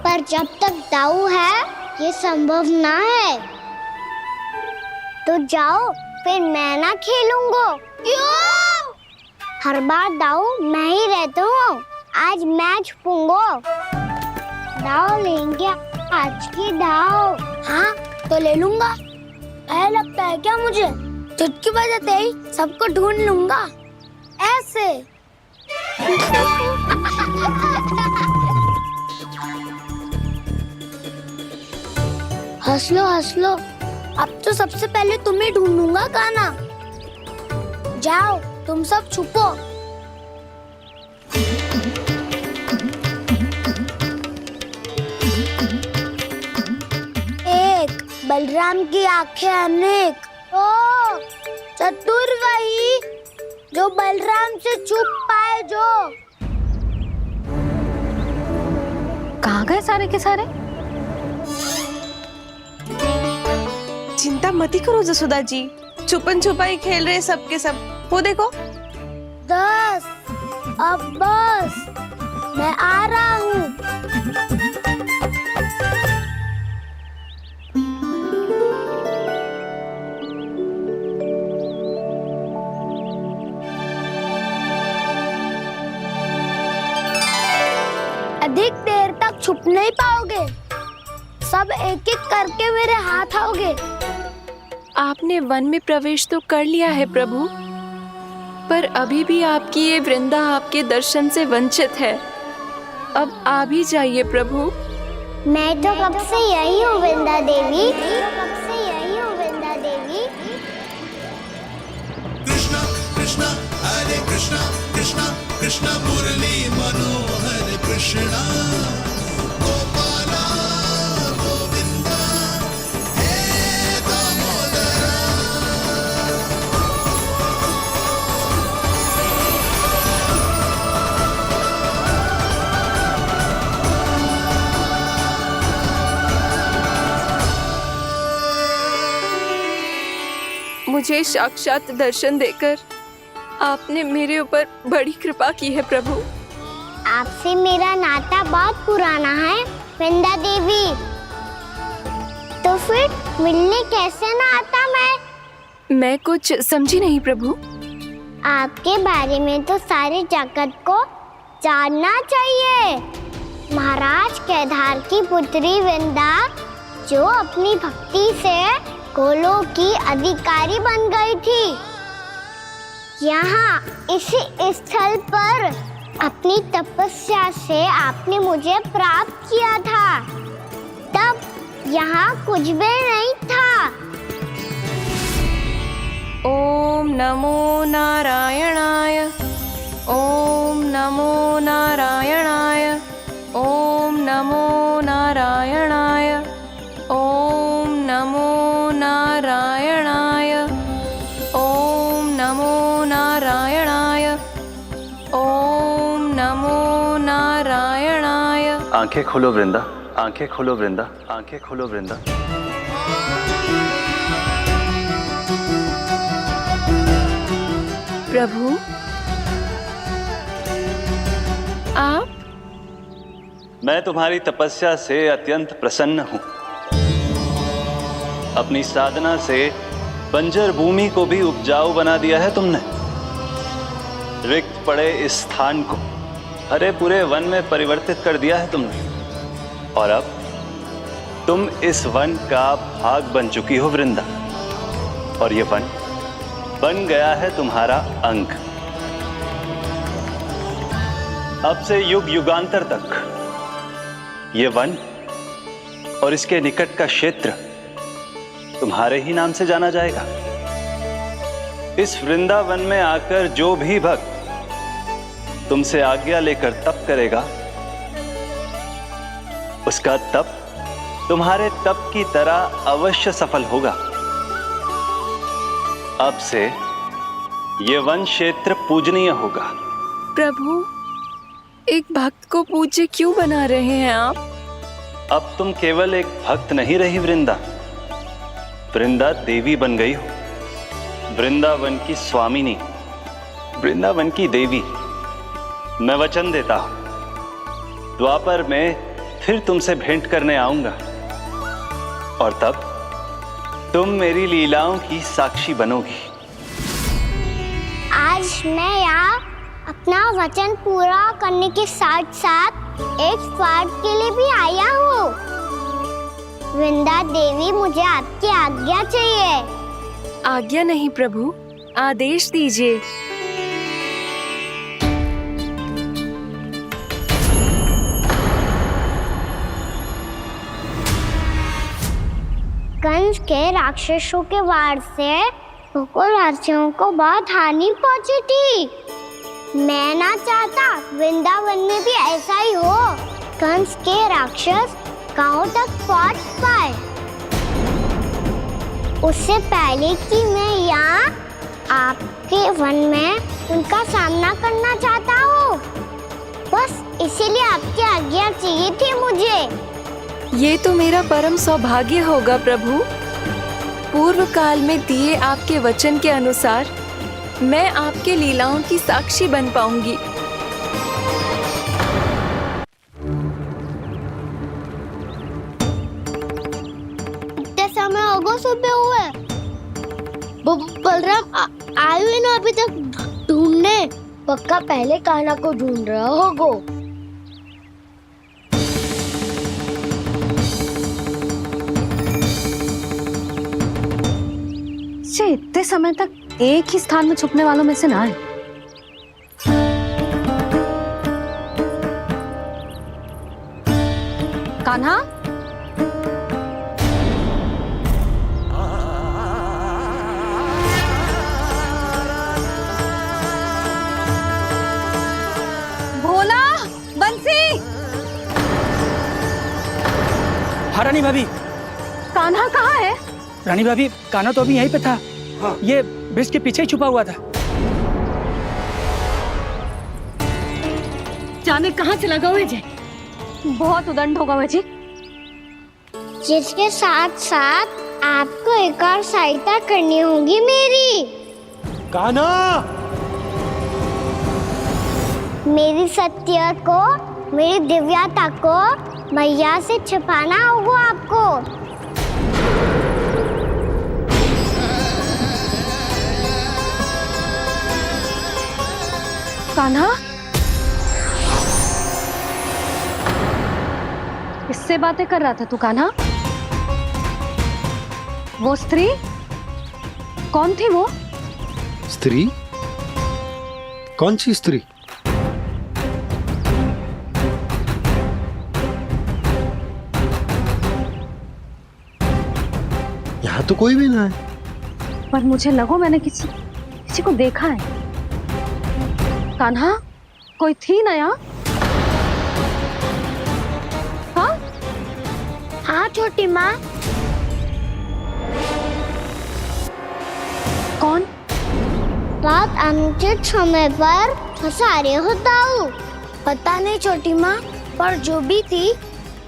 पर जब तक दाऊ है ये संभव ना है। तो जाओ, फिर मैं ना खेलूंगा। क्यों? हर बार दाऊ मैं ही रहता हूँ, आज मैं छुपूंगा। दाऊ लेंगे आज की दाऊ। हाँ तो ले लूंगा। ऐसा लगता है क्या मुझे? चुटकी बजाते ही सबको ढूंढ लूंगा ऐसे। हंस लो, अब तो सबसे पहले तुम्हें ढूंढूंगा कान्हा। जाओ तुम सब छुपो। एक बलराम की आंखें अनेक। ओ चतुर वही जो बलराम से छुप पाए। जो कहाँ गए सारे के सारे? चिंता मत करो जसोदा जी, छुपन छुपाई खेल रहे सब के सब। वो देखो 10 अब बस, मैं आ रहा हूँ। अधिक देर तक छुप नहीं पाओगे, सब एक एक करके मेरे हाथ आओगे। आपने वन में प्रवेश तो कर लिया है प्रभु, पर अभी भी आपकी ये वृंदा आपके दर्शन से वंचित है। अब आ भी जाइए प्रभु। मैं तो कब से यही हूँ वृंदा देवी, कब से यही हूँ वृंदा देवी। कृष्णा कृष्णा हरे कृष्णा, कृष्णा कृष्णा मुरली मनोहर कृष्णा। गोपाला गोविंदा हे दामोदरा। मुझे साक्षात दर्शन देकर आपने मेरे ऊपर बड़ी कृपा की है प्रभु। आपसे मेरा नाता बहुत पुराना है वृंदा देवी, तो फिर मिलने कैसे ना आता मैं कुछ समझी नहीं प्रभु। आपके बारे में तो सारे जगत को जानना चाहिए। महाराज केदार की पुत्री वृंदा जो अपनी भक्ति से गोलोक की अधिकारी बन गई थी, यहाँ इसी स्थल पर अपनी तपस्या से आपने मुझे प्राप्त किया था। तब यहाँ कुछ भी नहीं था। ओम नमो नारायणाय, ओम नमो नारायणाय, ओम नमो नारायणाय, ओम नमो नारायणाय, ओम नमो नारायणाय, ओम नमो नारायणाय। आंखें खोलो वृंदा, आंखें खोलो वृंदा, आंखें खोलो वृंदा। प्रभु आप? मैं तुम्हारी तपस्या से अत्यंत प्रसन्न हूं। अपनी साधना से बंजर भूमि को भी उपजाऊ बना दिया है तुमने। रिक्त पड़े इस स्थान को हरे पूरे वन में परिवर्तित कर दिया है तुमने। और अब तुम इस वन का भाग बन चुकी हो वृंदा, और ये वन बन गया है तुम्हारा अंग। अब से युग युगांतर तक ये वन और इसके निकट का क्षेत्र तुम्हारे ही नाम से जाना जाएगा। इस वृंदावन में आकर जो भी भक्त तुमसे आज्ञा लेकर तप करेगा, उसका तप तुम्हारे तप की तरह अवश्य सफल होगा। अब से ये वन क्षेत्र पूजनीय होगा। प्रभु एक भक्त को पूज्य क्यों बना रहे हैं आप? अब तुम केवल एक भक्त नहीं रही वृंदा, वृंदा देवी बन गई हो। वृंदावन की स्वामिनी, वृंदावन की देवी। मैं वचन देता हूं, द्वापर में फिर तुमसे भेंट करने आऊंगा, और तब तुम मेरी लीलाओं की साक्षी बनोगी। आज मैं यहाँ अपना वचन पूरा करने के साथ साथ एक स्वार्थ के लिए भी आया हूँ। वृंदा देवी, मुझे आपकी आज्ञा चाहिए। आज्ञा नहीं प्रभु, आदेश दीजिए। कंस के राक्षसों के वार से गोकुलवासियों को बहुत हानि पहुंची थी। मैं ना चाहता वृंदावन में भी ऐसा ही हो। कंस के राक्षस गांव तक पहुंच पाए, उससे पहले कि मैं यहाँ आपके वन में उनका सामना करना चाहता हूँ। बस इसीलिए आपकी आज्ञा चाहिए थी मुझे। ये तो मेरा परम सौभाग्य होगा प्रभु। पूर्व काल में दिए आपके वचन के अनुसार मैं आपके लीलाओं की साक्षी बन पाऊंगी। इतने समय होगा सुबह हुए। बलराम आयु ना अभी तक ढूंढने। पक्का पहले कान्हा को ढूंढ रहा होगा। इतने समय तक एक ही स्थान में छुपने वालों में से ना है। कान्हा, भोला, बंसी। हाँ रानी भाभी। कान्हा कहाँ है? रानी भाभी, कान्हा तो अभी यहीं पे था। हाँ। ये ब्रिज के पीछे ही छुपा हुआ था। जाने कहाँ चला गया वह? बहुत उदंड होगा वह जी। जिसके साथ साथ आपको एक और सहायता करनी होगी मेरी। कान्हा, मेरी सत्य को, मेरी दिव्यता को मैया से छिपाना होगा आपको। कान्हा, किससे बातें कर रहा था तू कान्हा? वो स्त्री कौन थी? वो स्त्री? कौन सी स्त्री? यहाँ तो कोई भी ना है। पर मुझे लगो मैंने किसी को देखा है। कान्हा, कोई थी ना यहाँ? हाँ? हाँ छोटी माँ। कौन? रात अनुचित समय पर फंसारे होता हूँ। पता नहीं छोटी माँ, पर जो भी थी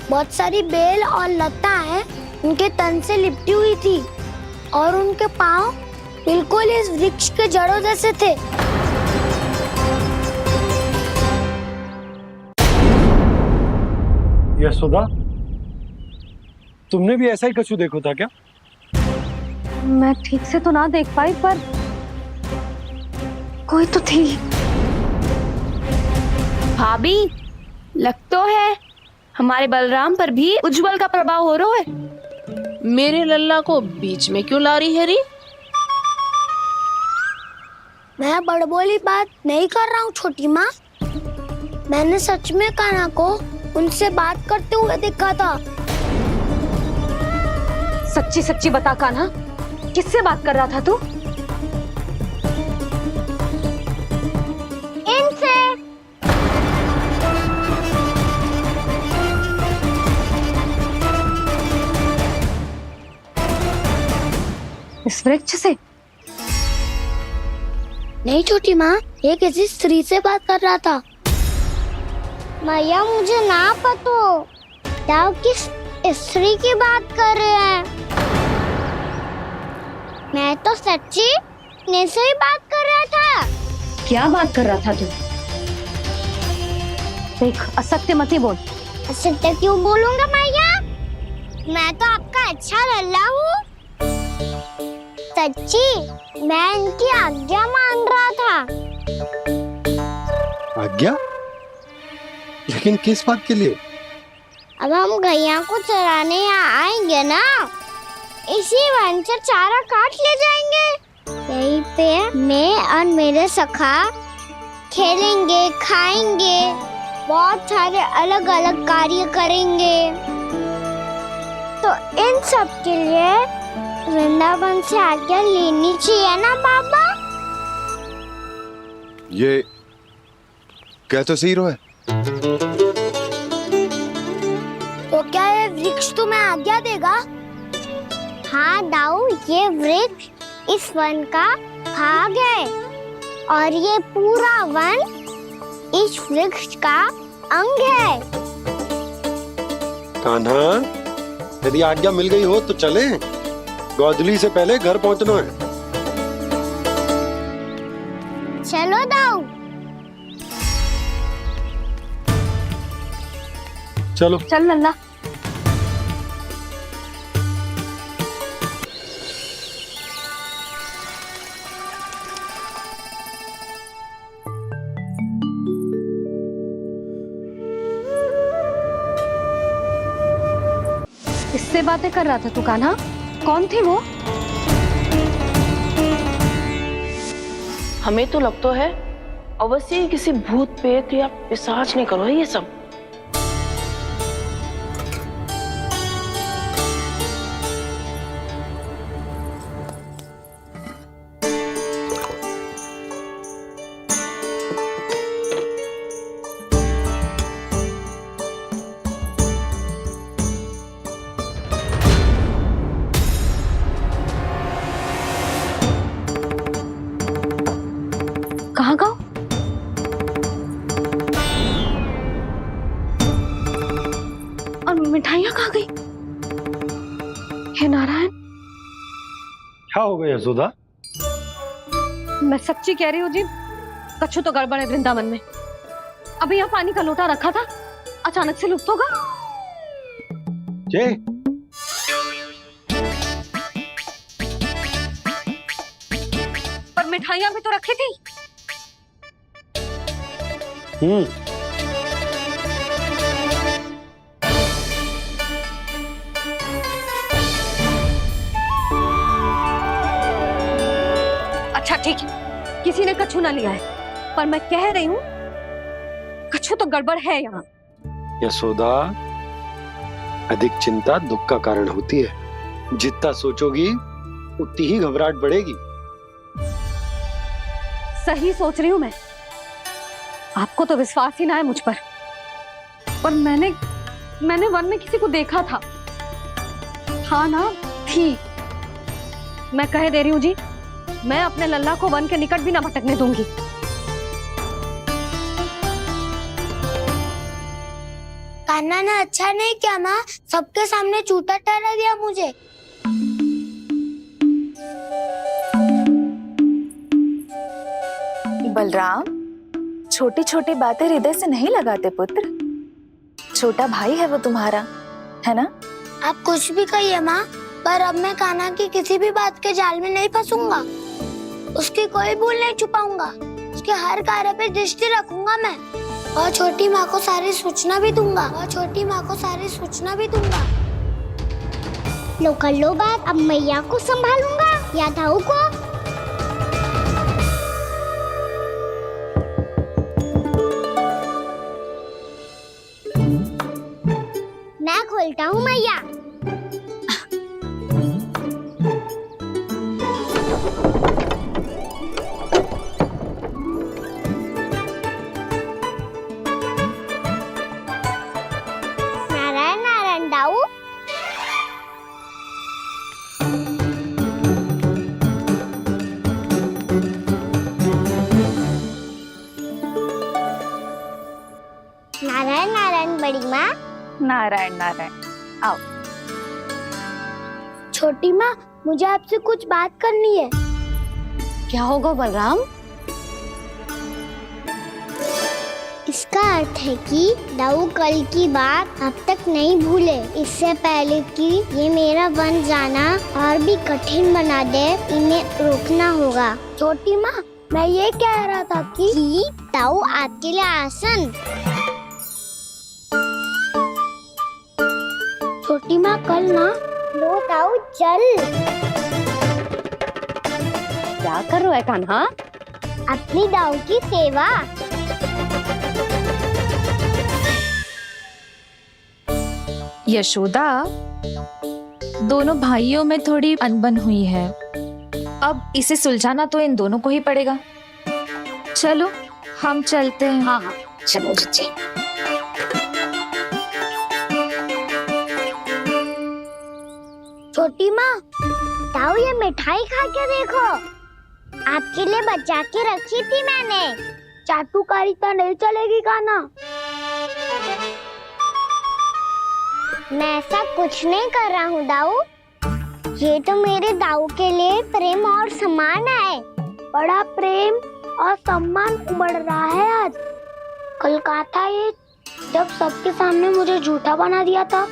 बहुत सारी बेल और लता है उनके तन से लिपटी हुई थी और उनके पाँव बिल्कुल इस वृक्ष के जड़ों जैसे थे। यशोदा, तुमने भी ऐसा ही कछु देखा था क्या? मैं ठीक से तो ना देख पाई, पर कोई तो थी। भाभी, लग तो है हमारे बलराम पर भी उज्जवल का प्रभाव हो रहा है। मेरे लल्ला को बीच में क्यों ला रही है री? मैं बड़बोली बात नहीं कर रहा हूँ छोटी माँ। मैंने सच में कान्हा को उनसे बात करते हुए देखा था। सच्ची सच्ची बता कान्हा, किससे बात कर रहा था तू? इनसे। इस वृक्ष से? नहीं छोटी माँ, ये किसी स्त्री से बात कर रहा था। मैया मुझे ना पतो क्या किस स्त्री की बात कर रहे हैं। मैं तो सच्ची ने से ही बात कर रहा था। क्या बात कर रहा था तू? देख, असत्य मत ही बोल। असत्य क्यों बोलूंगा मैया? मैं तो आपका अच्छा लल्ला हूँ। सच्ची मैं इनकी आज्ञा मान रहा था। आज्ञा? लेकिन किस बात के लिए? अब हम गैया को चराने यहाँ आएंगे ना, इसी वन से चारा काट ले जाएंगे। यहीं पे मैं और मेरे सखा खेलेंगे, खाएंगे, बहुत सारे अलग अलग कार्य करेंगे। तो इन सब के लिए वृंदावन से आज्ञा लेनी चाहिए ना बाबा? ये कह तो सही रहा है। तो क्या ये वृक्ष तुम्हें आज्ञा देगा? हाँ दाऊ, ये वृक्ष इस वन का भाग है और ये पूरा वन इस वृक्ष का अंग है। कान्हा, यदि आज्ञा मिल गई हो तो चले। गोधूली से पहले घर पहुंचना है। चलो दाऊ। चलो चल लल्ला। किससे बातें कर रहा था तू कान्हा? कौन थी वो? हमें तो लगता है अवश्य ही किसी भूत प्रेत या पिशाच ने करो ये सब। कहाँ गाँव? और मिठाइयाँ कहाँ गई? हे नारायण, क्या हो गया यशोदा? मैं सच्ची कह रही हूँ जी, कछु तो गड़बड़ है वृंदावन में। अभी यहाँ पानी का लोटा रखा था, अचानक से लुप्त होगा। जय पर मिठाइयाँ भी तो रखी थी। अच्छा ठीक है, किसी ने कछु ना लिया है, पर मैं कह रही हूँ कछु तो गड़बड़ है यहाँ। यशोदा, अधिक चिंता दुख का कारण होती है। जितना सोचोगी उतनी ही घबराहट बढ़ेगी। सही सोच रही हूँ मैं। आपको तो विश्वास ही ना है मुझ पर मैंने वन में किसी को देखा था। हाँ ना, थी। मैं कह दे रही हूँ जी, मैं अपने लल्ला को वन के निकट भी ना भटकने दूंगी। कान्हा ने अच्छा नहीं किया माँ, सबके सामने झूठा ठहरा दिया मुझे। बलराम, छोटी छोटी बातें हृदय से नहीं लगाते पुत्र। छोटा भाई है वो तुम्हारा, है ना? आप कुछ भी कहिए माँ, पर अब मैं कान्हा की किसी भी बात के जाल में नहीं फंसूंगा। उसकी कोई भूल नहीं छुपाऊंगा। उसके हर कार्य पे दृष्टि रखूंगा मैं, और छोटी माँ को सारी सूचना भी दूंगा। लो कर लो बात, अब मैया को संभालूंगा या दाऊ को। मैं खोलता हूँ मैया। नारायण नारायण दाऊ। नारायण नारायण बड़ी माँ। नारायण नारायण, आओ। छोटी माँ, मुझे आपसे कुछ बात करनी है। क्या होगा बलराम? इसका अर्थ है कि दाऊ कल की बात अब तक नहीं भूले। इससे पहले कि ये मेरा वन जाना और भी कठिन बना दे, इन्हें रोकना होगा। छोटी माँ, मैं ये कह रहा था कि दाऊ आपके लिए आसन। छोटी माँ, कल ना लो दाऊ चल। क्या कर रहा है कान्हा? अपनी दाऊ की सेवा। यशोदा, दोनों भाइयों में थोड़ी अनबन हुई है। अब इसे सुलझाना तो इन दोनों को ही पड़ेगा। चलो हम चलते हैं। हाँ हाँ, चलो बच्चे। छोटी माँ, दाऊ ये मिठाई खा के देखो। आपके लिए बचा के रखी थी मैंने। चाटुकारिता नहीं चलेगी कान्हा। मैं ऐसा कुछ नहीं कर रहा हूँ दाऊ। ये तो मेरे दाऊ के लिए प्रेम और सम्मान है। बड़ा प्रेम और सम्मान उमड़ रहा है आज। कल कहा था ये, जब सबके सामने मुझे झूठा बना दिया था।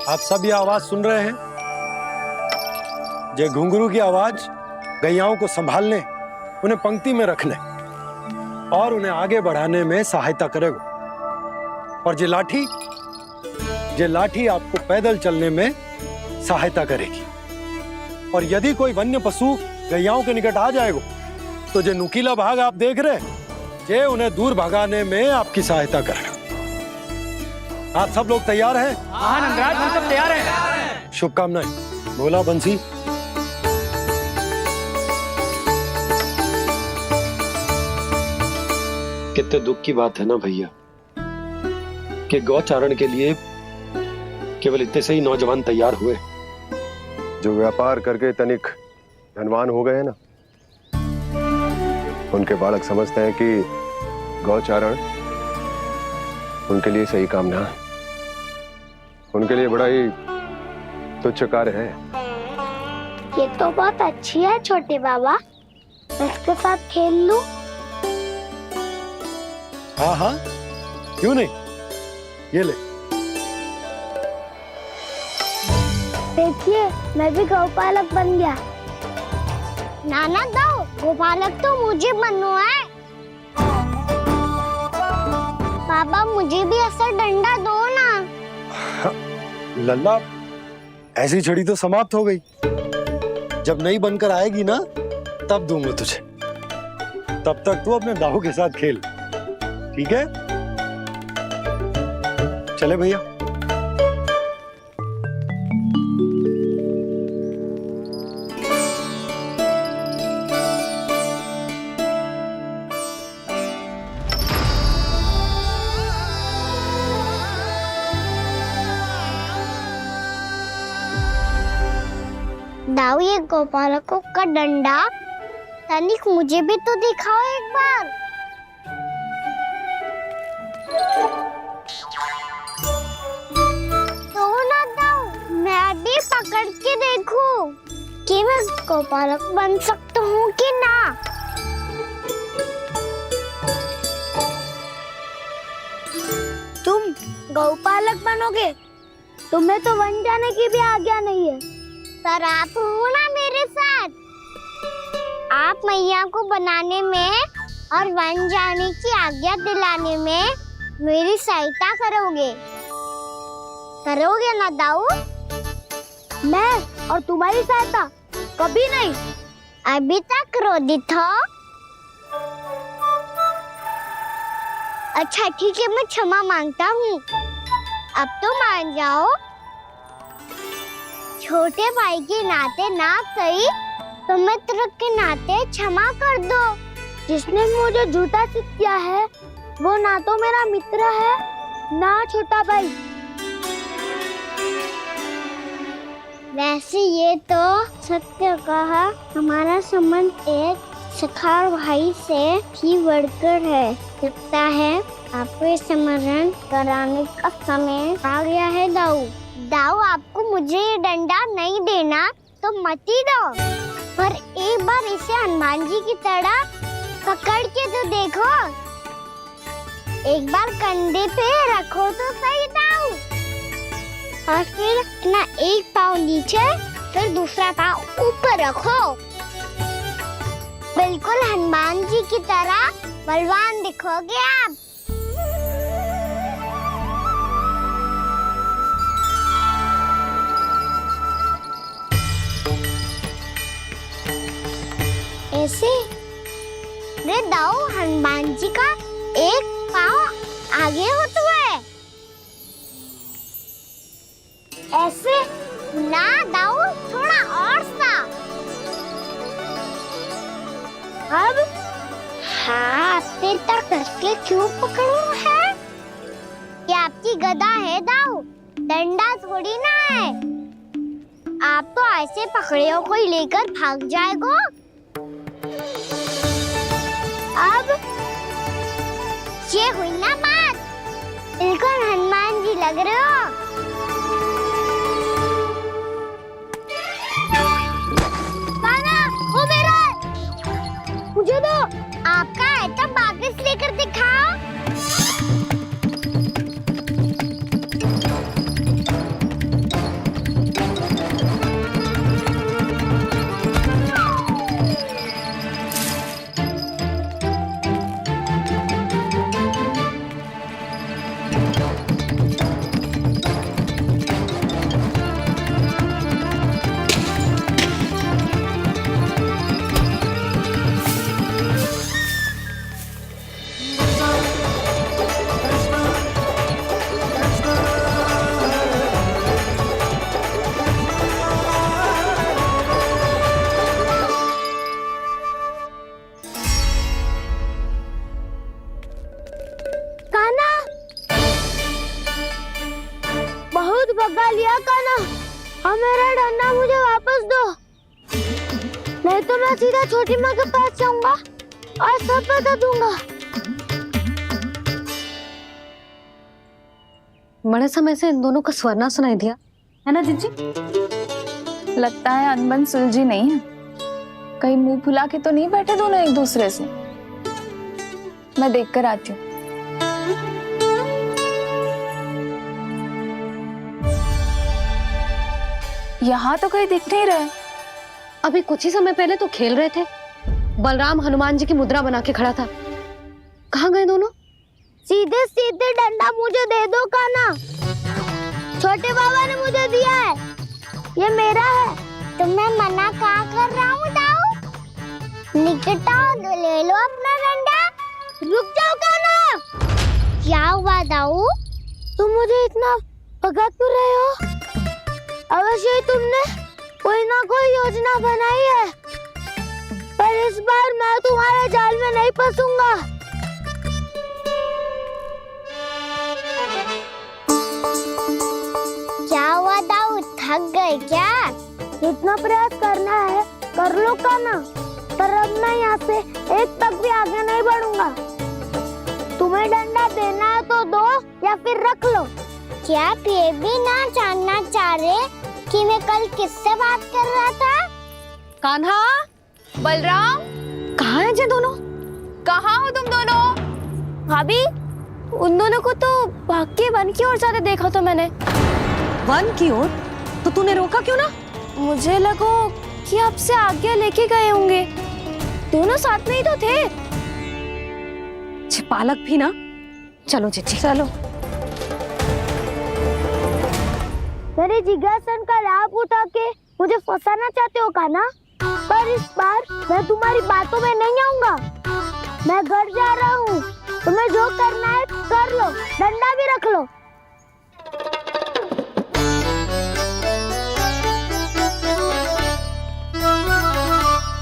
आप सब ये आवाज सुन रहे हैं? ये घुंघरू की आवाज गैयाओं को संभालने, उन्हें पंक्ति में रखने और उन्हें आगे बढ़ाने में सहायता करेगा। और ये लाठी आपको पैदल चलने में सहायता करेगी। और यदि कोई वन्य पशु गैयाओं के निकट आ जाएगा तो जो नुकीला भाग आप देख रहे हैं, ये उन्हें दूर भगाने में आपकी सहायता करेगा। आप सब लोग तैयार हैं? हाँ नंदराज, हम सब तैयार हैं। शुभकामनाएं। बोला बंसी। कितने दुख की बात है ना भैया कि गौचारण के लिए केवल इतने से ही नौजवान तैयार हुए। जो व्यापार करके तनिक धनवान हो गए हैं ना, उनके बालक समझते हैं कि गौचारण उनके लिए सही काम ना है, उनके लिए बड़ा ही तुच्छ कार्य है। ये तो बहुत अच्छी है छोटे बाबा, मैं इसके साथ खेल लूं? हाँ हाँ, क्यों नहीं, ये ले। देखिए मैं भी गौपालक बन गया। नाना दो, गौपालक तो मुझे बनना है। पापा मुझे भी ऐसा डंडा दो ना। लल्ला, ऐसी छड़ी तो समाप्त हो गई, जब नई बनकर आएगी ना तब दूंगा तुझे। तब तक तू अपने दाऊ के साथ खेल, ठीक है? चले भैया। दाऊ, ये गोपालकों का डंडा तनिक मुझे भी तो दिखाओ एक बार। तो ना दाऊ, मैं भी पकड़ के देखूं कि मैं गोपालक बन सकता हूँ कि ना। तुम गौपालक बनोगे? तुम्हें तो वन जाने की भी आज्ञा नहीं है। पर आप हो ना मेरे साथ, आप मैया को बनाने में और वन जाने की आज्ञा दिलाने में मेरी सहायता करोगे, करोगे ना दाऊ? मैं और तुम्हारी सहायता कभी नहीं। अभी तक क्रोधित हो? अच्छा ठीक है, मैं क्षमा मांगता हूँ। अब तो मान जाओ। छोटे भाई के नाते ना सही तो मित्र के नाते क्षमा कर दो। जिसने मुझे झूठा सिद्ध किया है वो ना तो मेरा मित्र है ना छोटा भाई। वैसे ये तो सत्य कहा, हमारा संबंध एक सखा भाई से भी बढ़कर है। लगता है आपको स्मरण कराने का समय आ गया है दाऊ। दाऊ, आपको मुझे ये डंडा नहीं देना तो मत ही दो, पर एक बार इसे हनुमान जी की तरह पकड़ के तो देखो। एक बार कंधे पे रखो तो सही दाऊ, और फिर अपना एक पाँव नीचे फिर दूसरा पाँव ऊपर रखो। बिल्कुल हनुमान जी की तरह बलवान दिखोगे आप। ऐसे रे दाऊ, हनुमान जी का एक पाँव आगे होता है। ऐसे ना दाऊ, थोड़ा और सा। अब हाथ पे तक करके क्यों पकड़ो है? ये आपकी गदा है दाऊ, डंडा थोड़ी ना है। आप तो ऐसे पकड़े हो कोई लेकर भाग जाएगा। अब ये हुई ना बात, बिल्कुल हनुमान जी लग रहे हो। कान्हा, वो मेरा, मुझे दो। आपका है तब वापस लेकर दिखाओ। नहीं तो मैं सीधा छोटी माँ के पास जाऊंगा और सब बता दूंगा। बड़े समय से इन दोनों का स्वरना सुनाई दिया है ना जीजी? लगता है अनबन सुलझी नहीं है। कहीं मुंह फुला के तो नहीं बैठे दोनों एक दूसरे से। मैं देख कर आती हूँ। यहाँ तो कहीं दिख नहीं रहे। अभी कुछ ही समय पहले तो खेल रहे थे। बलराम हनुमान जी की मुद्रा बना के खड़ा था। कहाँ गए दोनों? सीधे सीधे डंडा मुझे दे दो कान्हा। छोटे बाबा ने मुझे दिया है, ये मेरा है। तो मैं मना कहाँ कर रहा हूँ दाऊ? निकट आओ, ले लो अपना डंडा। रुक जाओ कान्हा। क्या हुआ दाऊ? तुम मुझे इतना भगा क्यों रहे हो? अवश्य ही तुमने कोई ना कोई योजना बनाई है, पर इस बार मैं तुम्हारे जाल में नहीं फंसूंगा। क्या हुआ दाऊ, थक गए क्या? जितना प्रयास करना है कर लो कान्हा, पर अब मैं यहाँ से एक तक भी आगे नहीं बढ़ूंगा। तुम्हें डंडा देना है तो दो या फिर रख लो। क्या आप ये भी ना जानना चाह रहे कि मैं कल किससे बात कर रहा था? कान्हा, बलराम, कहाँ हैं ये दोनों? कहाँ हो तुम दोनों? भाभी, उन दोनों को तो भाग के वन की ओर जाते देखा तो मैंने। वन की ओर? तो तूने रोका क्यों ना? मुझे लगो कि आपसे आज्ञा लेके गए होंगे। दोनों साथ में ही तो थे। पालक भी ना। चलो जीजी चलो। मेरे जिज्ञासन का लाभ उठा के मुझे फंसाना चाहते हो कान्हा? पर इस बार मैं तुम्हारी बातों में नहीं आऊंगा। मैं घर जा रहा हूँ, तुम्हें जो करना है कर लो, डंडा भी रख लो।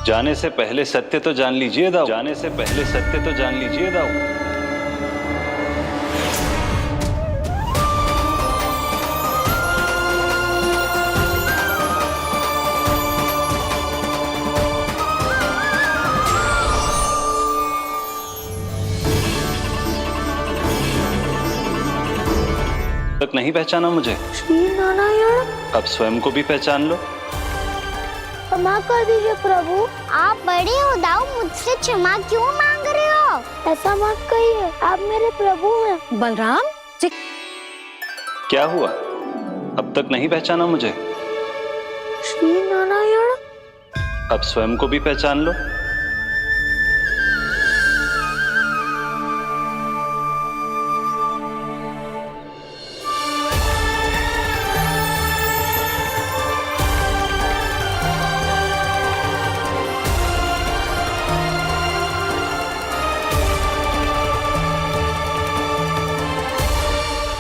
जाने से पहले सत्य तो जान लीजिए दाऊ। जाने से पहले सत्य तो जान लीजिए दाऊ। तक नहीं पहचाना मुझे? श्री नारायण। अब स्वयं को भी पहचान लो। क्षमा कर दीजिए प्रभु। आप बड़े हो दाऊ, मुझसे क्षमा क्यों मांग रहे हो? ऐसा मत कहिए, आप मेरे प्रभु हैं। बलराम, क्या हुआ? अब तक नहीं पहचाना मुझे? श्री नारायण। अब स्वयं को भी पहचान लो।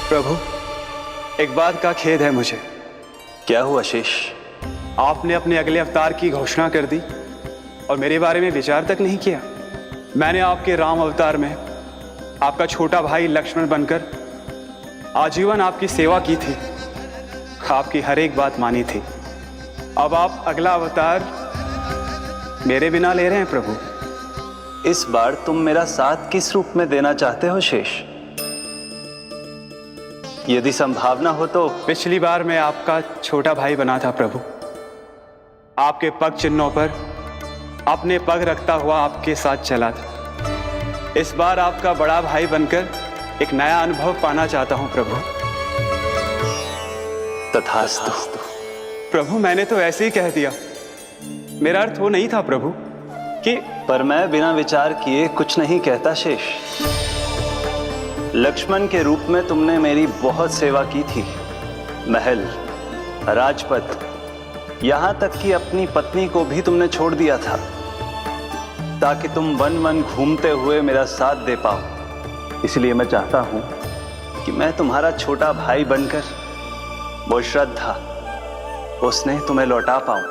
प्रभु, एक बात का खेद है मुझे। क्या हुआ शेष? आपने अपने अगले अवतार की घोषणा कर दी और मेरे बारे में विचार तक नहीं किया। मैंने आपके राम अवतार में आपका छोटा भाई लक्ष्मण बनकर आजीवन आपकी सेवा की थी, आपकी हर एक बात मानी थी। अब आप अगला अवतार मेरे बिना ले रहे हैं प्रभु। इस बार तुम मेरा साथ किस रूप में देना चाहते हो शेष? यदि संभावना हो तो। पिछली बार मैं आपका छोटा भाई बना था प्रभु। आपके पग चिन्हों पर अपने पग रखता हुआ आपके साथ चला था। इस बार आपका बड़ा भाई बनकर एक नया अनुभव पाना चाहता हूं प्रभु। तथास्तु। प्रभु, मैंने तो ऐसे ही कह दिया, मेरा अर्थ वो नहीं था प्रभु कि। पर मैं बिना विचार किए कुछ नहीं कहता शेष। लक्ष्मण के रूप में तुमने मेरी बहुत सेवा की थी। महल, राजपथ, यहां तक कि अपनी पत्नी को भी तुमने छोड़ दिया था ताकि तुम वन वन घूमते हुए मेरा साथ दे पाओ। इसलिए मैं चाहता हूं कि मैं तुम्हारा छोटा भाई बनकर वो श्रद्धा, वो स्नेह तुम्हें लौटा पाऊं,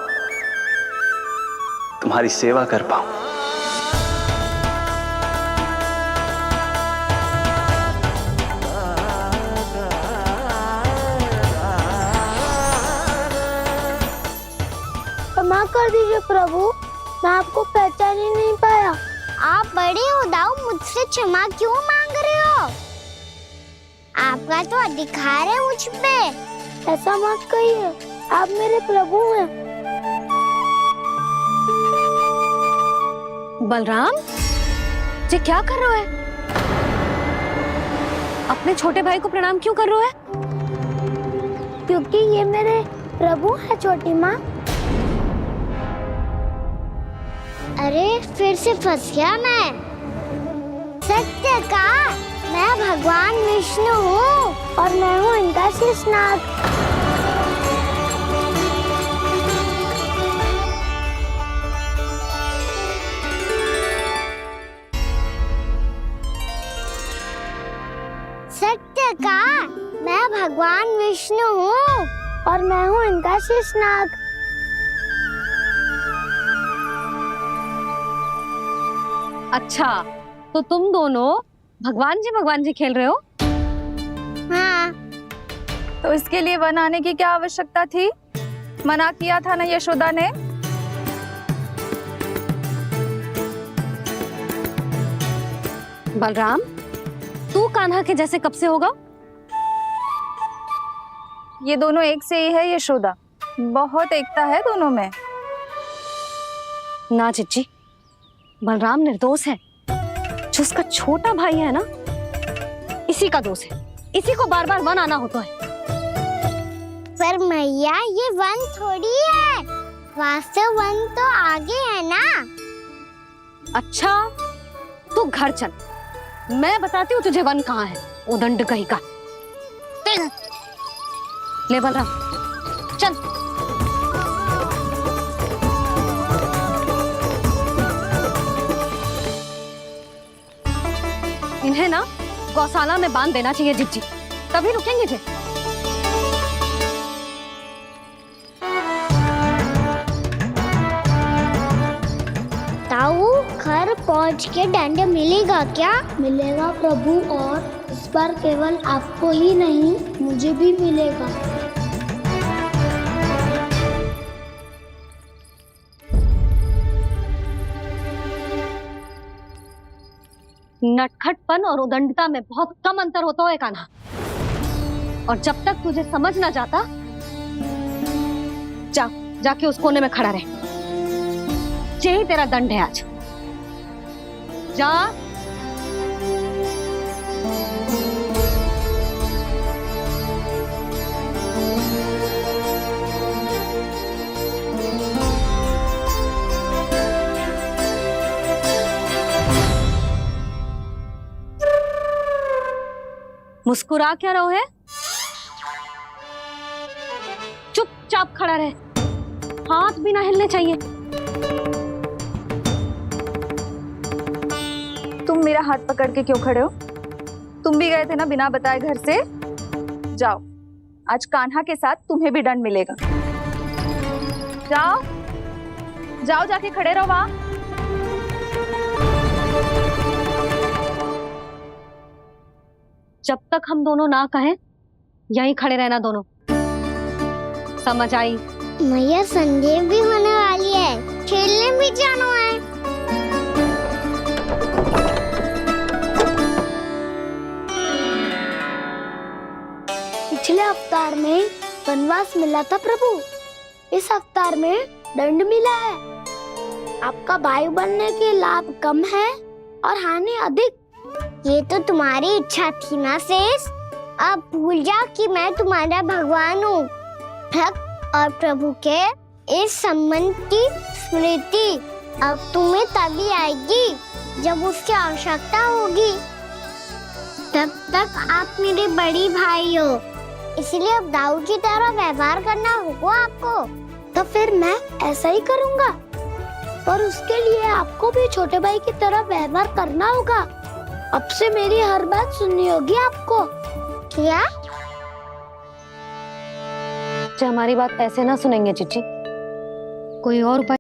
तुम्हारी सेवा कर पाऊं। क्षमा कर दीजिए प्रभु, मैं आपको पहचान ही नहीं पाया। आप बड़े हो दाऊ, मुझसे क्षमा क्यों मांग रहे हो? आपका तो अधिकार है मुझ पे। ऐसा मत कहिए, आप मेरे प्रभु हैं। बलराम, ये क्या कर रहे हो? अपने छोटे भाई को प्रणाम क्यों कर रहे हो? क्योंकि ये मेरे प्रभु है छोटी माँ। अरे फिर से फंस गया मैं। सत्य का मैं भगवान विष्णु हूँ और मैं हूँ इनका शेषनाग। सत्य का मैं भगवान विष्णु हूँ और मैं हूँ इनका शेषनाग। अच्छा, तो तुम दोनों भगवान जी खेल रहे हो? हाँ। तो इसके लिए वन आने की क्या आवश्यकता थी? मना किया था ना यशोदा ने? बलराम, तू कान्हा के जैसे कब से होगा? ये दोनों एक से ही है यशोदा, बहुत एकता है दोनों में। ना चिच्ची, बलराम निर्दोष है। जो उसका छोटा भाई है ना, इसी का दोष है। इसी को बार बार वन आना होता है। पर मैया, ये वन थोड़ी है, वास्तव वन तो आगे है ना। अच्छा, तू घर चल, मैं बताती हूँ तुझे वन कहाँ है। उदंड कहीं का। ले बलराम, चल। इन्हें ना गौशाला में बांध देना चाहिए जिज्जी, तभी रुकेंगे जे। ताऊ, घर पहुंच के दंड मिलेगा क्या? मिलेगा प्रभु, और इस बार केवल आपको ही नहीं, मुझे भी मिलेगा। नटखटपन और उदंडता में बहुत कम अंतर होता है कान्हा, और जब तक तुझे समझ ना जाता, जाके उस कोने में खड़ा रहे। यही तेरा दंड है आज। जा। मुस्कुरा क्या रहो है? चुपचाप खड़ा रहे, हाथ भी ना हिलने चाहिए। तुम मेरा हाथ पकड़ के क्यों खड़े हो? तुम भी गए थे ना बिना बताए घर से। जाओ, आज कान्हा के साथ तुम्हें भी दंड मिलेगा। जाओ जाओ, जाके खड़े रहो वहां। जब तक हम दोनों ना कहें, यहीं खड़े रहना दोनों। समझ आई? मैया, संध्या भी होने वाली है, खेलने भी जाना है। पिछले अवतार में वनवास मिला था प्रभु, इस अवतार में दंड मिला है। आपका भाई बनने के लाभ कम है और हानि अधिक। ये तो तुम्हारी इच्छा थी ना शेष। अब भूल जाओ कि मैं तुम्हारा भगवान हूँ। भक्त और प्रभु के इस संबंध की स्मृति अब तुम्हें तभी आएगी जब उसकी आवश्यकता होगी। तब तक आप मेरे बड़ी भाई हो, इसलिए अब दाऊ की तरह व्यवहार करना होगा आपको। तो फिर मैं ऐसा ही करूँगा, पर उसके लिए आपको भी छोटे भाई की तरह व्यवहार करना होगा। अब से मेरी हर बात सुननी होगी आपको। क्या? हमारी बात ऐसे ना सुनेंगे चिच्ची, कोई और उपाय